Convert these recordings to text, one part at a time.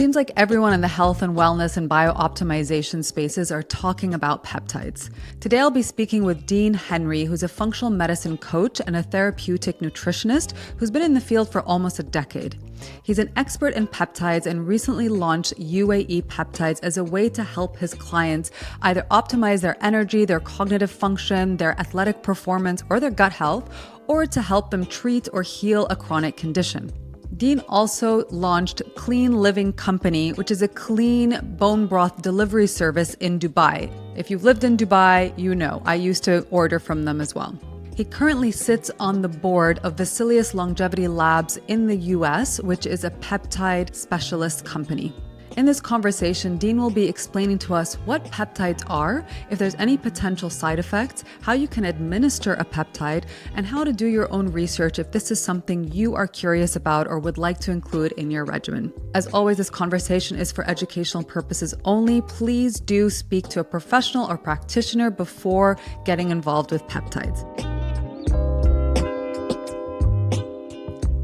Seems like everyone in the health and wellness and biooptimization spaces are talking about peptides. Today I'll be speaking with Dean Henry, who's a functional medicine coach and a therapeutic nutritionist who's been in the field for almost a decade. He's an expert in peptides and recently launched UAE Peptides as a way to help his clients either optimize their energy, their cognitive function, their athletic performance, or their gut health, or to help them treat or heal a chronic condition. Dean also launched Clean Living Company, which is a clean bone broth delivery service in Dubai. If you've lived in Dubai, you know, I used to order from them as well. He currently sits on the board of Vesilius Longevity Labs in the US, which is a peptide specialist company. In this conversation, Dean will be explaining to us what peptides are, if there's any potential side effects, how you can administer a peptide, and how to do your own research if this is something you are curious about or would like to include in your regimen. As always, this conversation is for educational purposes only. Please do speak to a professional or practitioner before getting involved with peptides.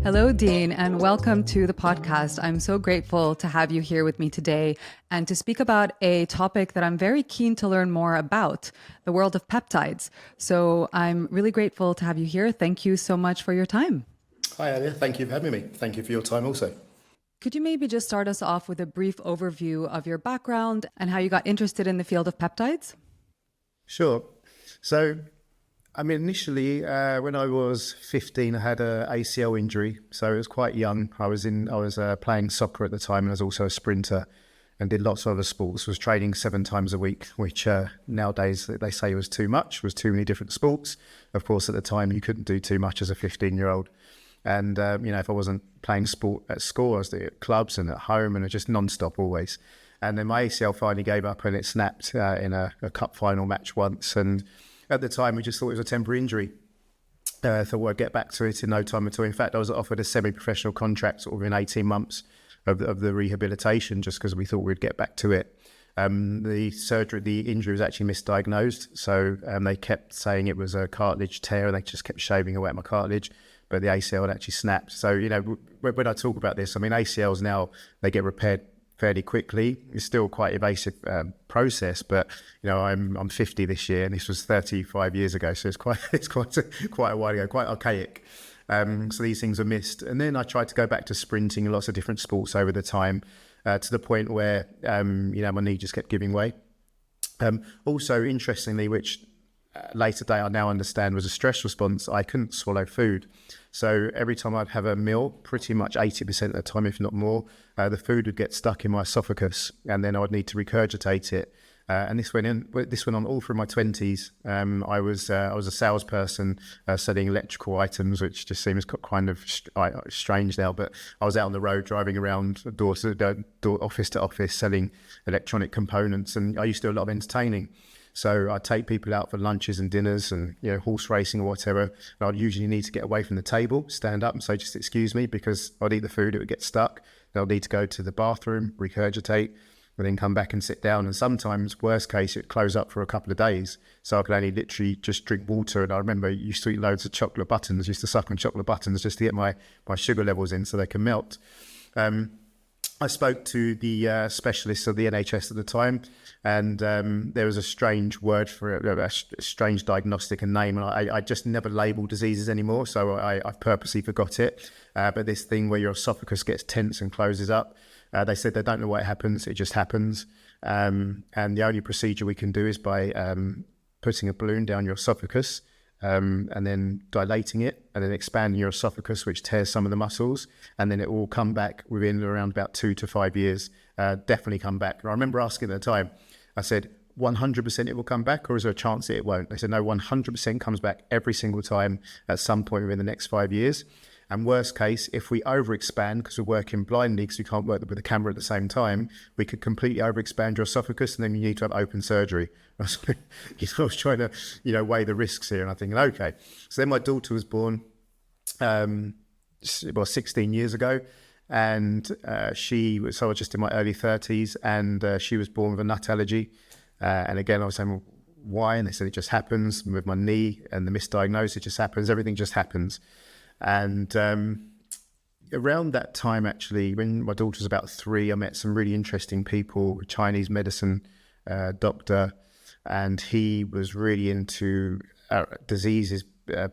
Hello, Dean, and welcome to the podcast. I'm so grateful to have you here with me today and to speak about a topic that I'm very keen to learn more about, the world of peptides. So I'm really grateful to have you here. Thank you so much for your time. Hi, Alia. Thank you for having me. Thank you for your time also. Could you maybe just start us off with a brief overview of your background and how you got interested in the field of peptides? Sure. So, initially, when I was 15, I had a ACL injury. So it was quite young. I was playing soccer at the time, and I was also a sprinter and did lots of other sports. Was training 7 times a week, which nowadays they say was too much, was too many different sports. Of course, at the time, you couldn't do too much as a 15-year-old. And, if I wasn't playing sport at school, I was at clubs and at home and just non-stop always. And then my ACL finally gave up and it snapped in a cup final match once. And at the time, we just thought it was a temporary injury. I thought I'd get back to it in no time at all. In fact, I was offered a semi-professional contract sort of in 18 months of the rehabilitation just because we thought we'd get back to it. The injury was actually misdiagnosed. So they kept saying it was a cartilage tear and they just kept shaving away at my cartilage. But the ACL had actually snapped. So, when I talk about this, ACLs now, they get repaired fairly quickly. It's still quite evasive process, but I'm 50 this year, and this was 35 years ago, so it's quite a while ago, quite archaic. So these things are missed. And then I tried to go back to sprinting and lots of different sports over the time, to the point where my knee just kept giving way. Also, interestingly, which later day I now understand was a stress response, I couldn't swallow food. So every time I'd have a meal, pretty much 80% of the time, if not more, the food would get stuck in my esophagus, and then I would need to regurgitate it. And this went on all through my 20s. I was a salesperson selling electrical items, which just seems kind of strange now. But I was out on the road driving around door office to office selling electronic components, and I used to do a lot of entertaining. So I'd take people out for lunches and dinners and horse racing or whatever. And I'd usually need to get away from the table, stand up and say, just excuse me, because I'd eat the food, it would get stuck. Then I'd need to go to the bathroom, regurgitate, and then come back and sit down. And sometimes, worst case, it'd close up for a couple of days. So I could only literally just drink water. And I remember I used to eat loads of chocolate buttons, used to suck on chocolate buttons just to get my sugar levels in so they can melt. I spoke to the specialists of the NHS at the time, and there was a strange word for it, a strange diagnostic and name, and I just never label diseases anymore, so I purposely forgot it. But this thing where your esophagus gets tense and closes up, they said they don't know why it happens, it just happens. And the only procedure we can do is by putting a balloon down your esophagus, and then dilating it and then expanding your esophagus, which tears some of the muscles, and then it will come back within around about 2 to 5 years, definitely come back. And I remember asking at the time, I said, 100% it will come back, or is there a chance that it won't? They said, no, 100% comes back every single time at some point within the next 5 years. And worst case, if we overexpand, because we're working blindly, because we can't work with the camera at the same time, we could completely overexpand your esophagus, and then you need to have open surgery. I was trying to, weigh the risks here, and I'm thinking, okay. So then my daughter was born, 16 years ago, and I was just in my early 30s, and she was born with a nut allergy. And again, I was saying, well, why? And they said it just happens with my knee and the misdiagnosis. It just happens. Everything just happens. And around that time, actually, when my daughter was about 3, I met some really interesting people, a Chinese medicine doctor, and he was really into diseases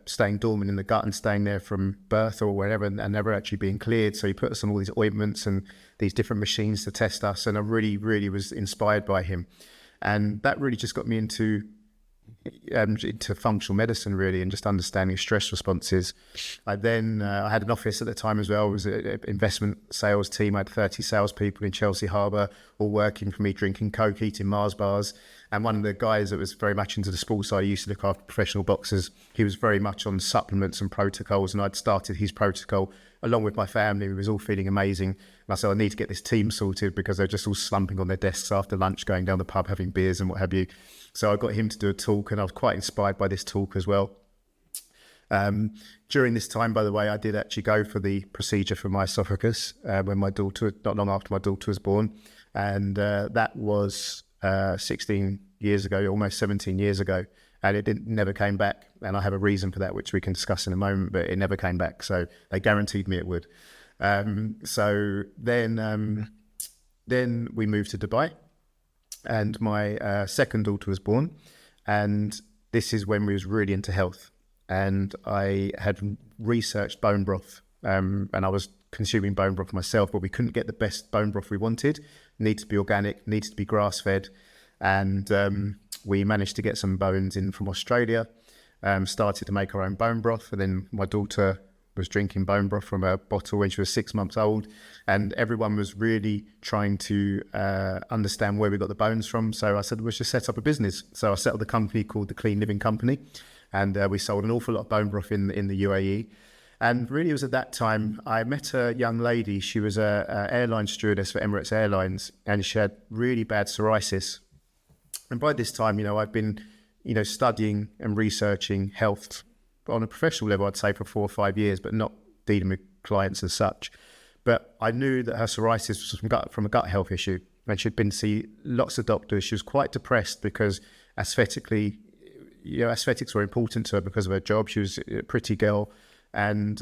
staying dormant in the gut and staying there from birth or wherever and never actually being cleared. So he put us on all these ointments and these different machines to test us, and I really, really was inspired by him. And that really just got me into functional medicine, really, and just understanding stress responses. I had an office at the time as well. It was an investment sales team. I had 30 salespeople in Chelsea Harbour, all working for me, drinking Coke, eating Mars bars. And one of the guys that was very much into the sports side, he used to look after professional boxers. He was very much on supplements and protocols, and I'd started his protocol along with my family. We was all feeling amazing. And I said, I need to get this team sorted because they're just all slumping on their desks after lunch, going down the pub, having beers and what have you. So I got him to do a talk, and I was quite inspired by this talk as well. During this time, by the way, I did actually go for the procedure for my esophagus not long after my daughter was born. And that was 16 years ago, almost 17 years ago. And it never came back. And I have a reason for that, which we can discuss in a moment, but it never came back. So they guaranteed me it would. So then we moved to Dubai, and my second daughter was born. And this is when we was really into health. And I had researched bone broth, and I was consuming bone broth myself, but we couldn't get the best bone broth we wanted. It needed to be organic, needed to be grass-fed. And we managed to get some bones in from Australia, started to make our own bone broth. And then my daughter was drinking bone broth from a bottle when she was 6 months old. And everyone was really trying to understand where we got the bones from. So I said, let's just set up a business. So I set up the company called the Clean Living Company. And we sold an awful lot of bone broth in the UAE. And really it was at that time I met a young lady. She was a airline stewardess for Emirates Airlines, and she had really bad psoriasis. And by this time, I've been, studying and researching health on a professional level, I'd say, for 4 or 5 years, but not dealing with clients as such. But I knew that her psoriasis was from a gut health issue, and she'd been to see lots of doctors. She was quite depressed because aesthetics were important to her because of her job. She was a pretty girl. And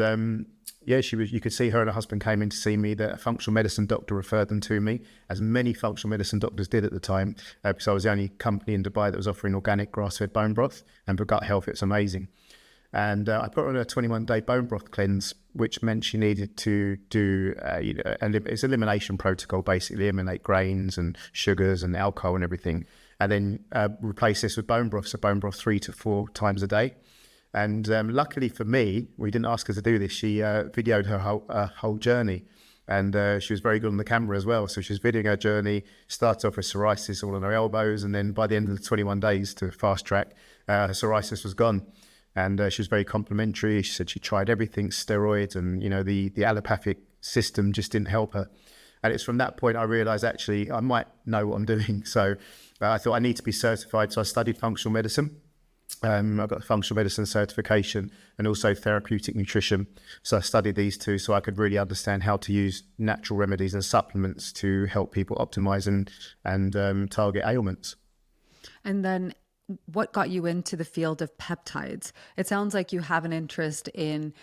you could see her and her husband came in to see me. A functional medicine doctor referred them to me, as many functional medicine doctors did at the time, because I was the only company in Dubai that was offering organic grass-fed bone broth. And for gut health, it's amazing. And I put her on a 21-day bone broth cleanse, which meant she needed to do it's an elimination protocol, basically eliminate grains and sugars and alcohol and everything, and then replace this with bone broth. So bone broth 3 to 4 times a day. And luckily for me, we didn't ask her to do this. She videoed her whole journey, and she was very good on the camera as well. So she was videoing her journey, started off with psoriasis all on her elbows, and then by the end of the 21 days to fast track, her psoriasis was gone. And she was very complimentary. She said she tried everything, steroids, and the allopathic system just didn't help her. And it's from that point I realised actually I might know what I'm doing. So I thought I need to be certified. So I studied functional medicine. I got a functional medicine certification and also therapeutic nutrition. So I studied these two so I could really understand how to use natural remedies and supplements to help people optimize and target ailments. And then what got you into the field of peptides? It sounds like you have an interest in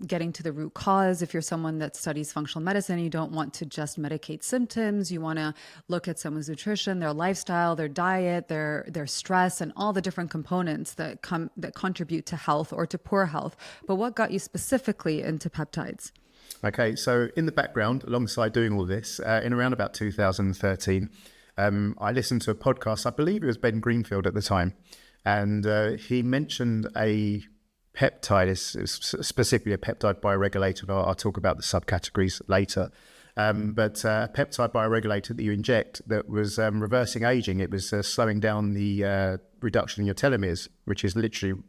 getting to the root cause. If you're someone that studies functional medicine, you don't want to just medicate symptoms. You want to look at someone's nutrition, their lifestyle, their diet, their stress, and all the different components that contribute to health or to poor health. But what got you specifically into peptides? Okay, so in the background, alongside doing all this, in around about 2013, I listened to a podcast. I believe it was Ben Greenfield at the time, and he mentioned a peptide, is specifically a peptide bioregulator. I'll talk about the subcategories later. But a peptide bioregulator that you inject that was reversing aging. It was slowing down the reduction in your telomeres, which is literally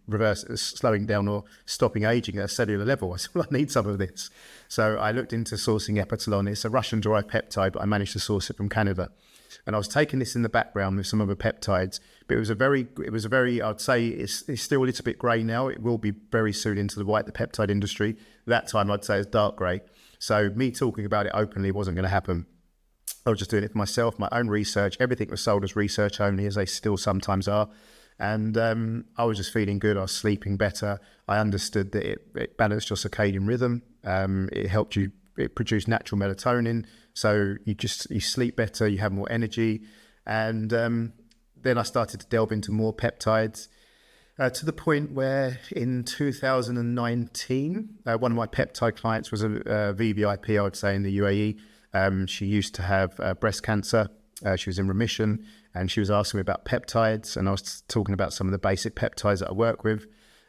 slowing down or stopping aging at a cellular level. I said, well, I need some of this. So I looked into sourcing Epitalon. It's a Russian-derived peptide, but I managed to source it from Canada. And I was taking this in the background with some other peptides, but it was a very, I'd say it's still a little bit grey now. It will be very soon into the peptide industry. That time I'd say it's dark grey. So me talking about it openly wasn't going to happen. I was just doing it for myself, my own research. Everything was sold as research only, as they still sometimes are. And I was just feeling good. I was sleeping better. I understood that it balanced your circadian rhythm. It helped you, it produced natural melatonin. So you sleep better, you have more energy. And then I started to delve into more peptides to the point where in 2019, one of my peptide clients was a VVIP, I would say, in the UAE. She used to have breast cancer. She was in remission, and she was asking me about peptides, and I was talking about some of the basic peptides that I work with.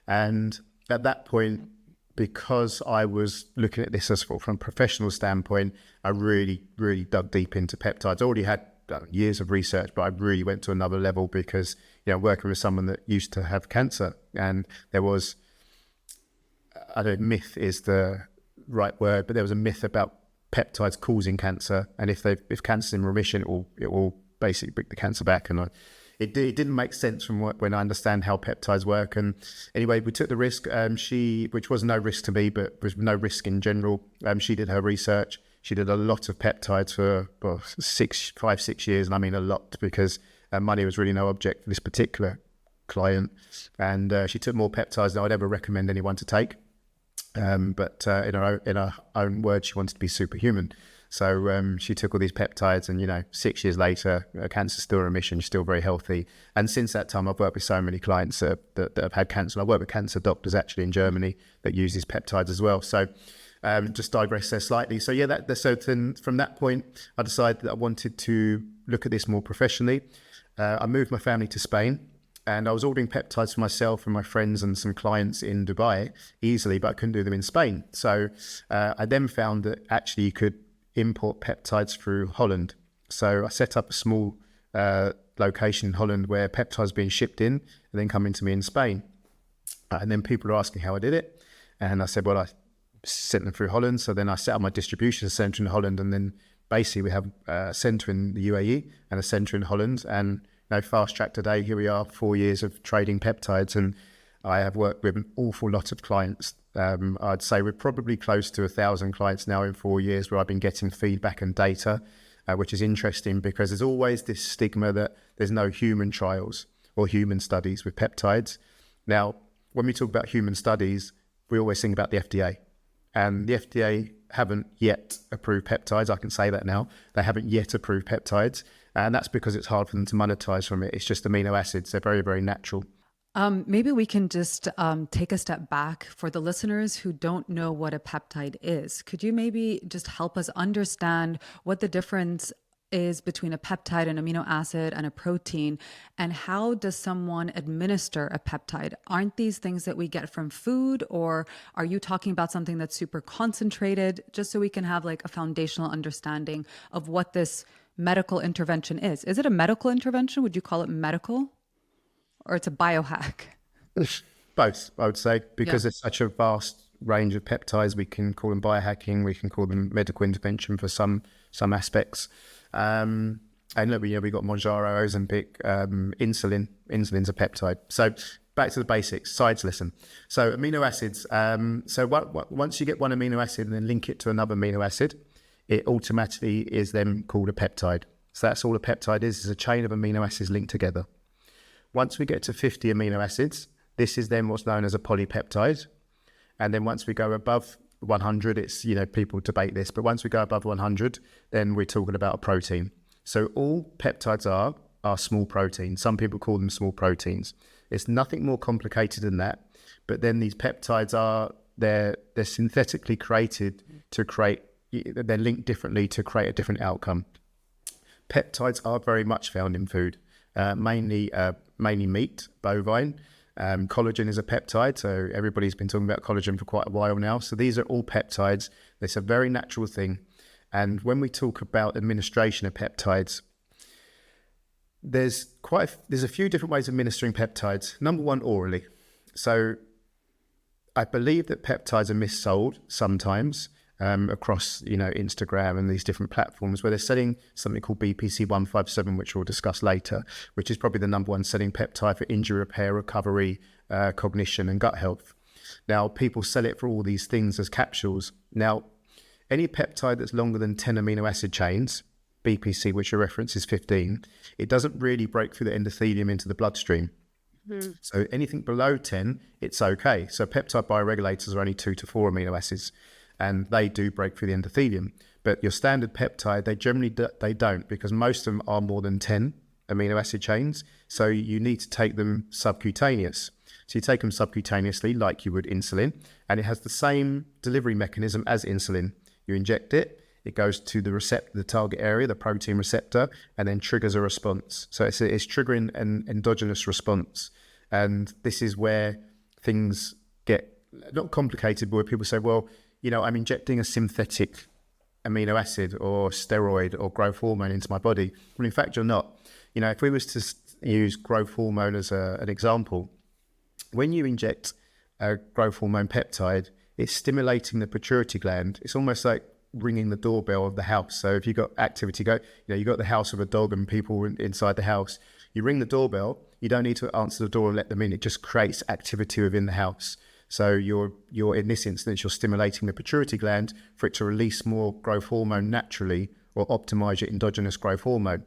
And at that point, because I was looking at this as from a professional standpoint, I really, really dug deep into peptides. I already had years of research, but I really went to another level because, working with someone that used to have cancer, and there was, I don't know, myth is the right word, but there was a myth about peptides causing cancer, and if cancer's in remission, it will basically bring the cancer back. And it didn't make sense from when I understand how peptides work. And anyway, we took the risk. Which was no risk to me, but was no risk in general. She did her research. She did a lot of peptides for 5-6 years, and I mean a lot, because money was really no object for this particular client. And she took more peptides than I'd ever recommend anyone to take. But in her own words, she wanted to be superhuman. So she took all these peptides, and 6 years later, cancer's still in remission, she's still very healthy. And since that time, I've worked with so many clients that have had cancer. And I work with cancer doctors actually in Germany that use these peptides as well. So just digress there slightly. So yeah, so then from that point, I decided that I wanted to look at this more professionally. I moved my family to Spain, and I was ordering peptides for myself and my friends and some clients in Dubai easily, but I couldn't do them in Spain. So I then found that actually you could import peptides through Holland. So I set up a small location in Holland where peptides being shipped in and then coming to me in Spain. And then people are asking how I did it. And I said, well, I sent them through Holland. So then I set up my distribution center in Holland, and then basically we have a center in the UAE and a center in Holland. And fast track today, here we are, 4 years of trading peptides, and I have worked with an awful lot of clients. I'd say we're probably close to 1,000 clients now in 4 years where I've been getting feedback and data, which is interesting because there's always this stigma that there's no human trials or human studies with peptides. Now, when we talk about human studies, we always think about the FDA, and the FDA haven't yet approved peptides. I can say that now. They haven't yet approved peptides, and that's because it's hard for them to monetize from it. It's just amino acids. They're very, very natural. Maybe we can just take a step back for the listeners who don't know what a peptide is. Could you maybe just help us understand what the difference is between a peptide, an amino acid, and a protein, and how does someone administer a peptide? Aren't these things that we get from food, or are you talking about something that's super concentrated, just so we can have like a foundational understanding of what this medical intervention is? Is it a medical intervention? Would you call it medical? Or it's a biohack? Both, I would say, because there's such a vast range of peptides. We can call them biohacking, we can call them medical intervention for some aspects. And look, we got Mounjaro, Ozempic, insulin. Insulin's a peptide. So back to the basics, sides lesson. So amino acids. Once you get one amino acid and then link it to another amino acid, it automatically is then called a peptide. So that's all a peptide is a chain of amino acids linked together. Once we get to 50 amino acids, this is then what's known as a polypeptide. And then once we go above 100, it's, people debate this, but once we go above 100, then we're talking about a protein. So all peptides are small proteins. Some people call them small proteins. It's nothing more complicated than that. But then these peptides they're synthetically created they're linked differently to create a different outcome. Peptides are very much found in food, mainly meat, bovine. Collagen is a peptide, so everybody's been talking about collagen for quite a while now. So these are all peptides. It's a very natural thing. And when we talk about administration of peptides, there's a few different ways of administering peptides. Number one, orally. So I believe that peptides are missold sometimes across Instagram and these different platforms where they're selling something called BPC 157, which we'll discuss later, which is probably the number one selling peptide for injury repair, recovery, cognition and gut health. Now people sell it for all these things as capsules. Now any peptide that's longer than 10 amino acid chains, BPC, which your reference is 15, it doesn't really break through the endothelium into the bloodstream. So anything below 10, it's okay. So peptide bioregulators are only 2 to 4 amino acids. and they do break through the endothelium. But your standard peptide, they generally they don't, because most of them are more than 10 amino acid chains. So you need to take them subcutaneous. So you take them subcutaneously like you would insulin, and it has the same delivery mechanism as insulin. You inject it, it goes to the receptor, the target area, the protein receptor, and then triggers a response. So it's triggering an endogenous response. And this is where things get not complicated, but where people say, well, I'm injecting a synthetic amino acid or steroid or growth hormone into my body. Well, in fact, you're not. If we was to use growth hormone as an example, when you inject a growth hormone peptide, it's stimulating the pituitary gland. It's almost like ringing the doorbell of the house. So if you've got activity, you got the house with a dog and people inside the house, you ring the doorbell, you don't need to answer the door and let them in. It just creates activity within the house. So you're in this instance, you're stimulating the pituitary gland for it to release more growth hormone naturally, or optimize your endogenous growth hormone.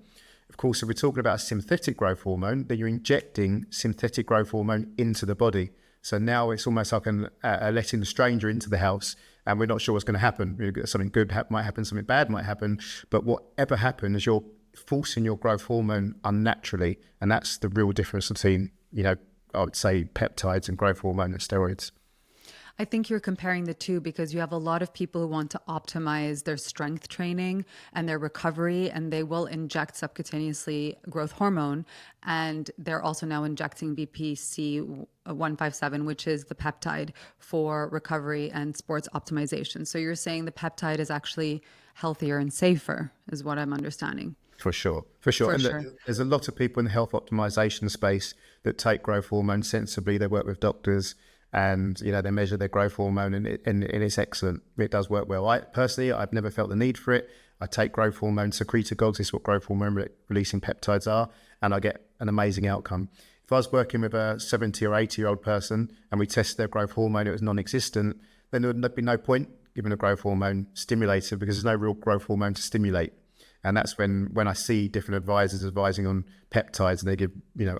Of course, if we're talking about a synthetic growth hormone, then you're injecting synthetic growth hormone into the body. So now it's almost like letting the stranger into the house, and we're not sure what's going to happen. Something good might happen, something bad might happen, but whatever happens, you're forcing your growth hormone unnaturally, and that's the real difference between, I would say, peptides and growth hormone and steroids. I think you're comparing the two because you have a lot of people who want to optimize their strength training and their recovery, and they will inject subcutaneously growth hormone. And they're also now injecting BPC 157, which is the peptide for recovery and sports optimization. So you're saying the peptide is actually healthier and safer, is what I'm understanding. For sure. There's a lot of people in the health optimization space that take growth hormone sensibly. They work with doctors, and they measure their growth hormone, and it's excellent. It does work well. I've never felt the need for it. I take growth hormone secretagogues. This is what growth hormone releasing peptides are, and I get an amazing outcome. If I was working with a 70 or 80-year-old person and we test their growth hormone, it was non-existent, then there would be no point giving a growth hormone stimulator, because there's no real growth hormone to stimulate. And that's when I see different advisors advising on peptides, and they give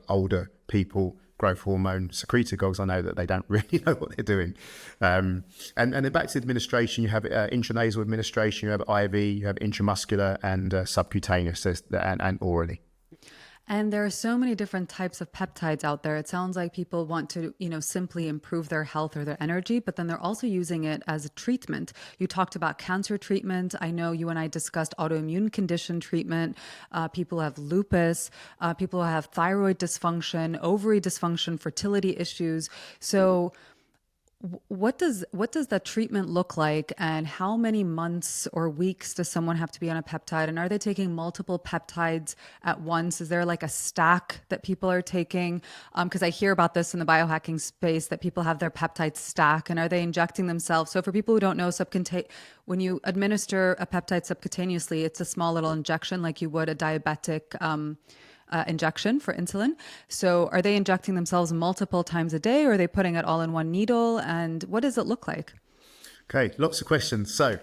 older people growth hormone secretagogues, I know that they don't really know what they're doing. And then back to administration, you have intranasal administration, you have IV, you have intramuscular, and subcutaneous, and orally. And there are so many different types of peptides out there. It sounds like people want to, simply improve their health or their energy, but then they're also using it as a treatment. You talked about cancer treatment. I know you and I discussed autoimmune condition treatment. People have lupus, people have thyroid dysfunction, ovary dysfunction, fertility issues. So what does that treatment look like, and how many months or weeks does someone have to be on a peptide? And are they taking multiple peptides at once? Is there like a stack that people are taking? Because I hear about this in the biohacking space, that people have their peptide stack, and are they injecting themselves? So for people who don't know, when you administer a peptide subcutaneously, it's a small little injection like you would a diabetic injection for insulin. So are they injecting themselves multiple times a day, or are they putting it all in one needle? And what does it look like? Okay, lots of questions. So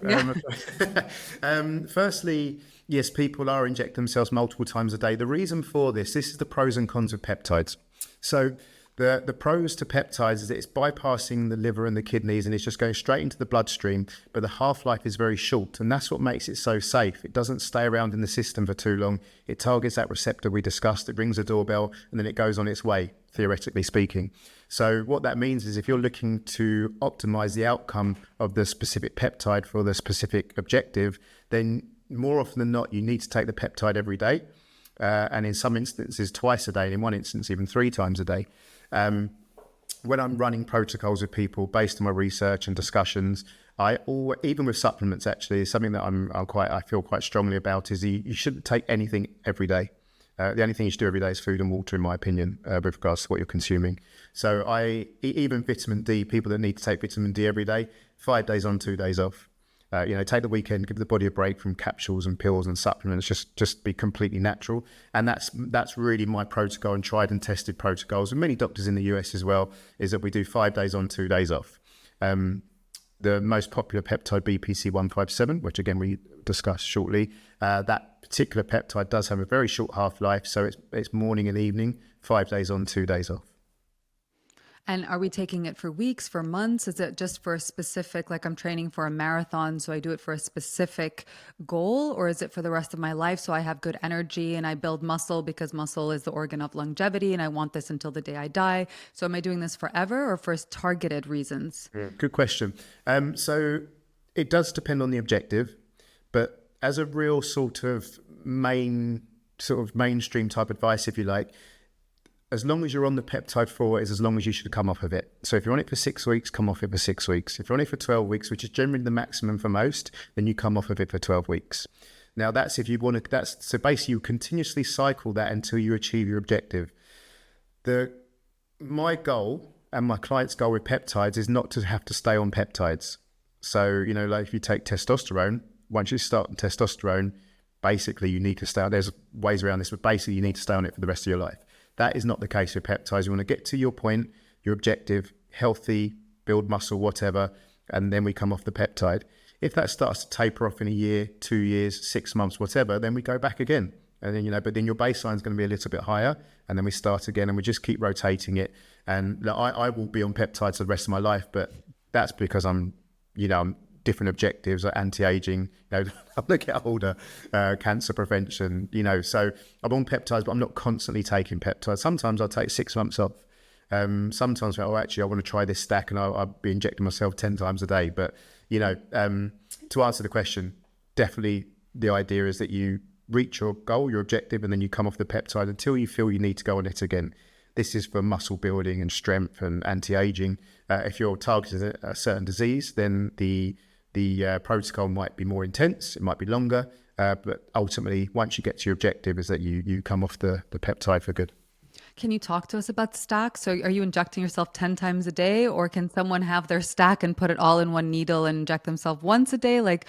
firstly, yes, people are injecting themselves multiple times a day. The reason for this is the pros and cons of peptides. So the pros to peptides is that it's bypassing the liver and the kidneys, and it's just going straight into the bloodstream, but the half-life is very short, and that's what makes it so safe. It doesn't stay around in the system for too long. It targets that receptor we discussed, it rings a doorbell, and then it goes on its way, theoretically speaking. So what that means is if you're looking to optimize the outcome of the specific peptide for the specific objective, then more often than not, you need to take the peptide every day, and in some instances twice a day, and in one instance even 3 times a day. When I'm running protocols with people based on my research and discussions, even with supplements, actually, something that I feel quite strongly about is you shouldn't take anything every day. The only thing you should do every day is food and water, in my opinion, with regards to what you're consuming. So even vitamin D, people that need to take vitamin D every day, 5 days on, 2 days off. Take the weekend, give the body a break from capsules and pills and supplements, just be completely natural. And that's really my protocol, and tried and tested protocols, and many doctors in the US as well, is that we do 5 days on, 2 days off. The most popular peptide, BPC 157, which again we discuss shortly, that particular peptide does have a very short half-life, so it's morning and evening, 5 days on, 2 days off. And are we taking it for weeks, for months? Is it just for a specific, like I'm training for a marathon, so I do it for a specific goal? Or is it for the rest of my life so I have good energy and I build muscle because muscle is the organ of longevity and I want this until the day I die? So am I doing this forever or for targeted reasons? Good question. So it does depend on the objective, but as a real sort of mainstream type advice, if you like, as long as you're on the peptide for it is as long as you should come off of it. So if you're on it for 6 weeks, come off it for 6 weeks. If you're on it for 12 weeks, which is generally the maximum for most, then you come off of it for 12 weeks. Now that's if you want to, so basically you continuously cycle that until you achieve your objective. My goal and my client's goal with peptides is not to have to stay on peptides. So, like if you take testosterone, once you start on testosterone, basically you need to stay on, there's ways around this, but basically you need to stay on it for the rest of your life. That is not the case with peptides. You want to get to your point, your objective, healthy, build muscle, whatever, and then we come off the peptide. If that starts to taper off in a year, 2 years, 6 months, whatever, then we go back again. And then, but then your baseline is going to be a little bit higher, and then we start again, and we just keep rotating it. And I will be on peptides for the rest of my life, but that's because I'm different objectives, like anti-aging, I'm going to get older, cancer prevention, so I'm on peptides, but I'm not constantly taking peptides. Sometimes I'll take 6 months off. Sometimes actually I want to try this stack and I'll be injecting myself 10 times a day. But, to answer the question, definitely the idea is that you reach your goal, your objective, and then you come off the peptide until you feel you need to go on it again. This is for muscle building and strength and anti-aging. If you're targeting a certain disease, then the protocol might be more intense, it might be longer, but ultimately, once you get to your objective, is that you come off the peptide for good. Can you talk to us about stacks? So are you injecting yourself 10 times a day, or can someone have their stack and put it all in one needle and inject themselves once a day? Like,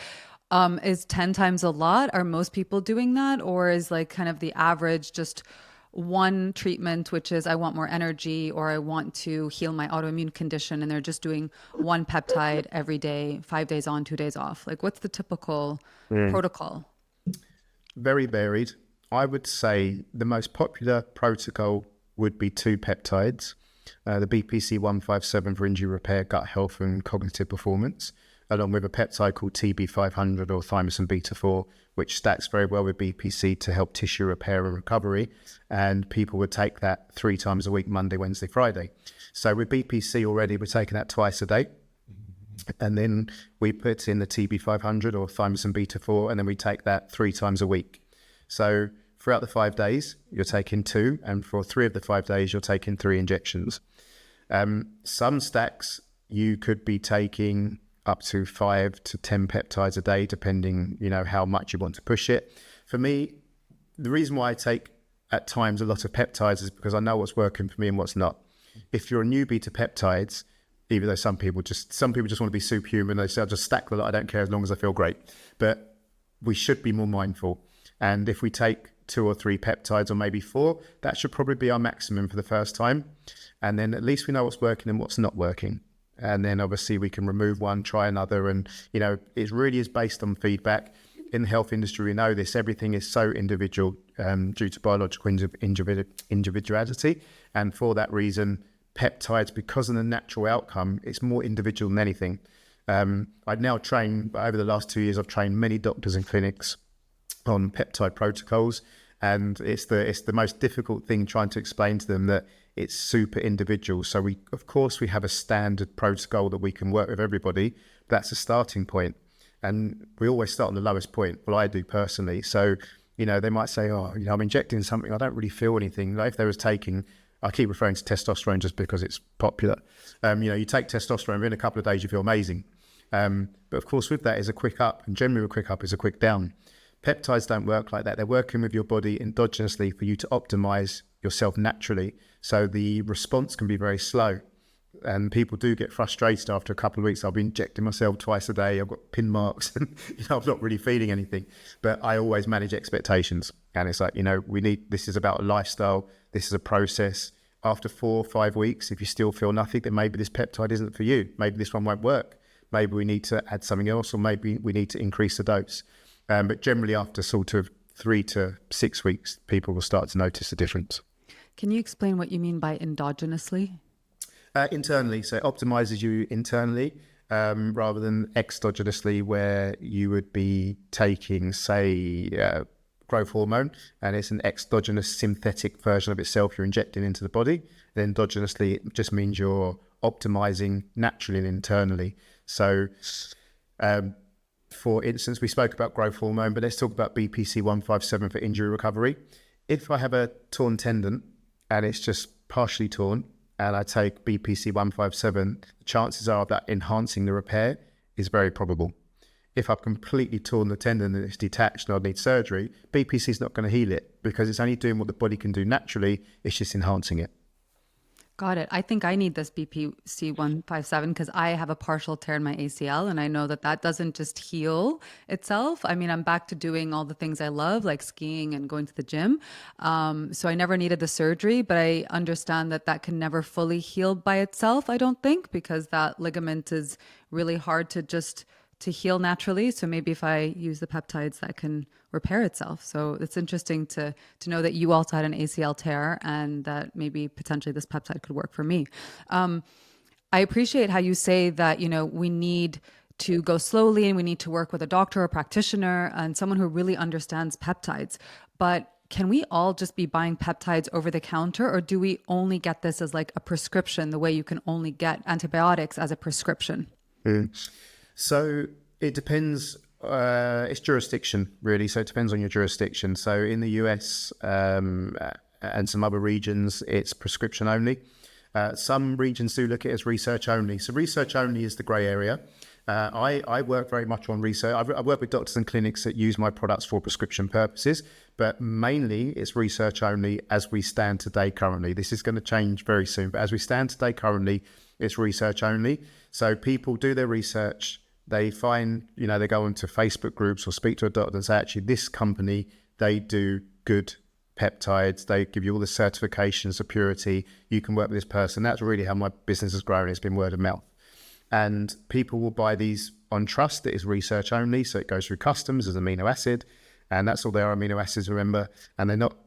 is 10 times a lot? Are most people doing that? Or is like kind of the average just one treatment, which is I want more energy or I want to heal my autoimmune condition, and they're just doing one peptide every day, 5 days on, 2 days off? Like, what's the typical protocol? Very varied. I would say the most popular protocol would be 2 peptides, the BPC 157 for injury repair, gut health and cognitive performance, along with a peptide called TB500 or thymosin beta 4, which stacks very well with BPC to help tissue repair and recovery. And people would take that 3 times a week, Monday, Wednesday, Friday. So with BPC already, we're taking that twice a day. And then we put in the TB500 or thymosin beta 4, and then we take that 3 times a week. So throughout the 5 days, you're taking 2, and for 3 of the 5 days, you're taking 3 injections. Some stacks, you could be taking up to 5 to 10 peptides a day, depending, how much you want to push it. For me, the reason why I take at times a lot of peptides is because I know what's working for me and what's not. If you're a newbie to peptides, even though some people just want to be superhuman, they say, I'll just stack the lot, I don't care as long as I feel great. But we should be more mindful. And if we take 2 or 3 peptides, or maybe 4, that should probably be our maximum for the first time. And then at least we know what's working and what's not working. And then obviously we can remove one, try another. And, it really is based on feedback. In the health industry, we know this, everything is so individual due to biological individuality. And for that reason, peptides, because of the natural outcome, it's more individual than anything. I've now trained, over the last 2 years, I've trained many doctors and clinics on peptide protocols. And it's the most difficult thing, trying to explain to them that it's super individual. So we have a standard protocol that we can work with everybody. That's a starting point. And we always start on the lowest point. Well, I do personally. So, they might say, I'm injecting something, I don't really feel anything. Like if they was taking, I keep referring to testosterone just because it's popular. You take testosterone, within a couple of days, you feel amazing. But of course, with that is a quick up, and generally a quick up is a quick down. Peptides don't work like that. They're working with your body endogenously for you to optimize yourself naturally. So the response can be very slow. And people do get frustrated after a couple of weeks. I'll be injecting myself twice a day. I've got pin marks and I'm not really feeling anything. But I always manage expectations. And it's like, this is about a lifestyle. This is a process. After 4 or 5 weeks, if you still feel nothing, then maybe this peptide isn't for you. Maybe this one won't work. Maybe we need to add something else, or maybe we need to increase the dose. But generally after sort of 3 to 6 weeks, people will start to notice a difference. Can you explain what you mean by endogenously? Internally, so it optimizes you internally rather than exogenously, where you would be taking, say, growth hormone, and it's an exogenous synthetic version of itself you're injecting into the body. And endogenously, it just means you're optimizing naturally and internally. So, for instance, we spoke about growth hormone, but let's talk about BPC 157 for injury recovery. If I have a torn tendon and it's just partially torn, and I take BPC 157, the chances are that enhancing the repair is very probable. If I've completely torn the tendon and it's detached and I need surgery, BPC is not going to heal it because it's only doing what the body can do naturally. It's just enhancing it. Got it. I think I need this BPC 157 because I have a partial tear in my ACL, and I know that that doesn't just heal itself. I mean, I'm back to doing all the things I love, like skiing and going to the gym. So I never needed the surgery, but I understand that that can never fully heal by itself, I don't think, because that ligament is really hard to heal naturally. So maybe if I use the peptides, that can repair itself. So it's interesting to know that you also had an ACL tear and that maybe potentially this peptide could work for me. I appreciate how you say that, we need to go slowly and we need to work with a doctor or practitioner and someone who really understands peptides. But can we all just be buying peptides over the counter, or do we only get this as like a prescription, the way you can only get antibiotics as a prescription? So it depends. It's jurisdiction, really. So it depends on your jurisdiction. So in the US and some other regions, it's prescription only. Some regions do look at it as research only. So research only is the grey area. I work very much on research. I work with doctors and clinics that use my products for prescription purposes, but mainly it's research only as we stand today currently. This is going to change very soon, but as we stand today currently, it's research only. So people do their research. They find, they go into Facebook groups or speak to a doctor and say, actually, this company, they do good peptides. They give you all the certifications of purity. You can work with this person. That's really how my business has grown. It's been word of mouth. And people will buy these on trust. That is research only. So it goes through customs as amino acid. And that's all they are, amino acids, remember. And they're not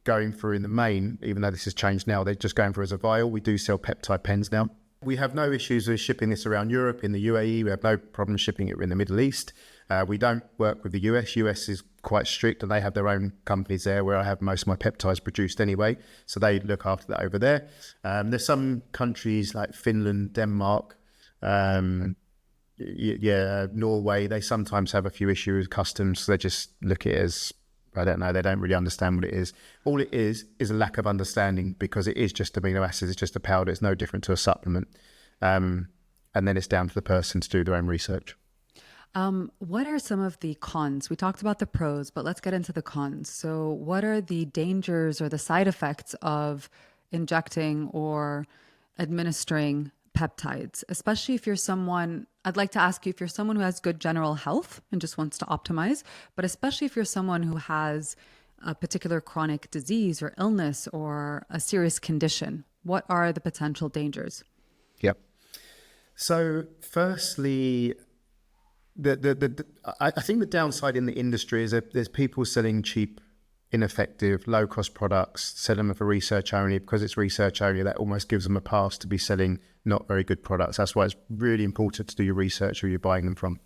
going through in the main, even though this has changed now. They're just going through as a vial. We do sell peptide pens now. We have no issues with shipping this around Europe, in the UAE. We have no problem shipping it in the Middle East. We don't work with the US. US is quite strict and they have their own companies there where I have most of my peptides produced anyway. So they look after that over there. There's some countries like Finland, Denmark, Norway. They sometimes have a few issues with customs. So they just look at it as, I don't know, they don't really understand what it is. All it is a lack of understanding because it is just amino acids, it's just a powder, it's no different to a supplement. And then it's down to the person to do their own research. What are some of the cons? We talked about the pros, but let's get into the cons. So what are the dangers or the side effects of injecting or administering peptides, especially if you're someone, I'd like to ask you if you're someone who has good general health and just wants to optimize, but especially if you're someone who has a particular chronic disease or illness or a serious condition, what are the potential dangers? Yep. So firstly, I think the downside in the industry is that there's people selling cheap, ineffective, low-cost products, sell them for research only. Because it's research only, that almost gives them a pass to be selling not very good products. That's why it's really important to do your research who you're buying them from.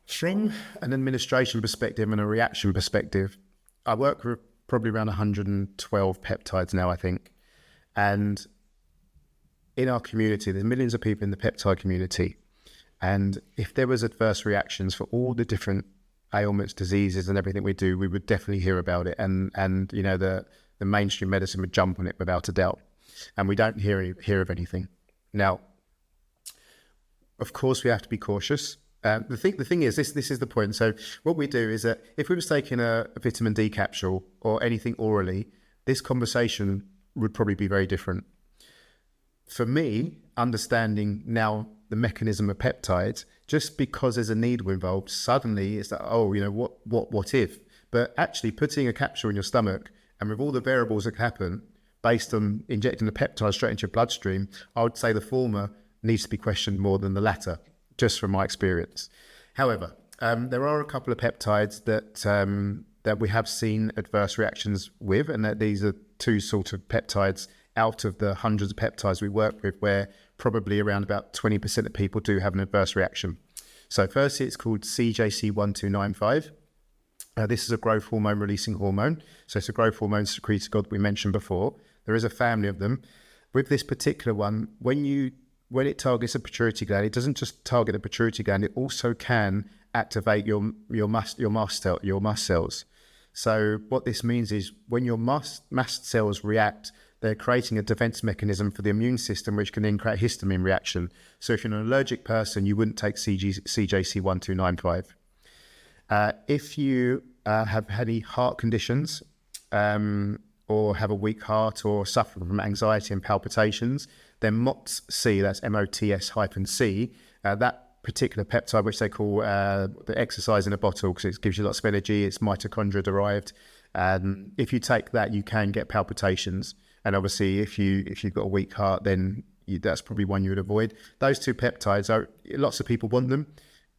From an administration perspective and a reaction perspective, I work with probably around 112 peptides now, I think. And in our community, there's millions of people in the peptide community. And if there was adverse reactions for all the different ailments, diseases and everything we do, we would definitely hear about it. And the mainstream medicine would jump on it without a doubt. And we don't hear of anything. Now, of course, we have to be cautious. The thing is, this is the point. So what we do is that if we was taking a vitamin D capsule or anything orally, this conversation would probably be very different. For me, understanding now the mechanism of peptides, just because there's a needle involved, suddenly it's like, what if? But actually putting a capsule in your stomach and with all the variables that can happen based on injecting the peptide straight into your bloodstream, I would say the former needs to be questioned more than the latter, just from my experience. However, there are a couple of peptides that we have seen adverse reactions with, and that these are two sort of peptides out of the hundreds of peptides we work with, where probably around about 20% of people do have an adverse reaction. So firstly, it's called CJC1295. This is a growth hormone releasing hormone. So it's a growth hormone secretagogue we mentioned before. There is a family of them. With this particular one, when it targets a pituitary gland, it doesn't just target the pituitary gland, it also can activate your mast cells. So what this means is when your mast cells react, they're creating a defense mechanism for the immune system, which can then create a histamine reaction. So if you're an allergic person, you wouldn't take CJC1295. If you have any heart conditions or have a weak heart or suffer from anxiety and palpitations, then MOTS-C, that's MOTS-C, that particular peptide, which they call the exercise in a bottle, because it gives you lots of energy, it's mitochondria derived. If you take that, you can get palpitations. And obviously, if you've got a weak heart, then that's probably one you would avoid. Those two peptides, lots of people want them.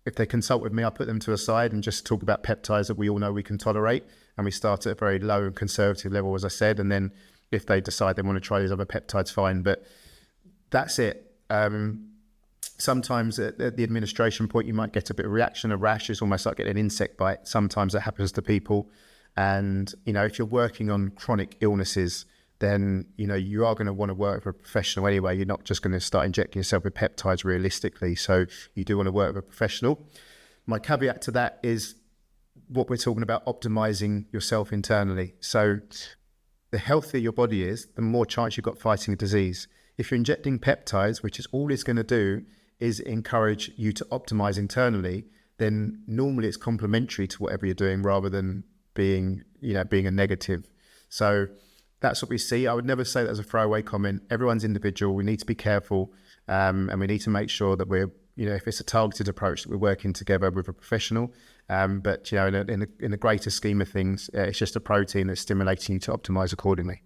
If they consult with me, I put them to a side and just talk about peptides that we all know we can tolerate. And we start at a very low and conservative level, as I said. And then if they decide they want to try these other peptides, fine. But that's it. Sometimes at the administration point, you might get a bit of reaction, a rash. It's almost like getting an insect bite. Sometimes that happens to people. And, if you're working on chronic illnesses, then, you are going to want to work with a professional anyway. You're not just going to start injecting yourself with peptides realistically. So you do want to work with a professional. My caveat to that is what we're talking about, optimizing yourself internally. So the healthier your body is, the more chance you've got fighting a disease. If you're injecting peptides, which is all it's going to do is encourage you to optimize internally, then normally it's complementary to whatever you're doing rather than being a negative. So that's what we see. I would never say that as a throwaway comment. Everyone's individual. We need to be careful, and we need to make sure that we're, if it's a targeted approach, that we're working together with a professional. But in the greater scheme of things, it's just a protein that's stimulating you to optimize accordingly.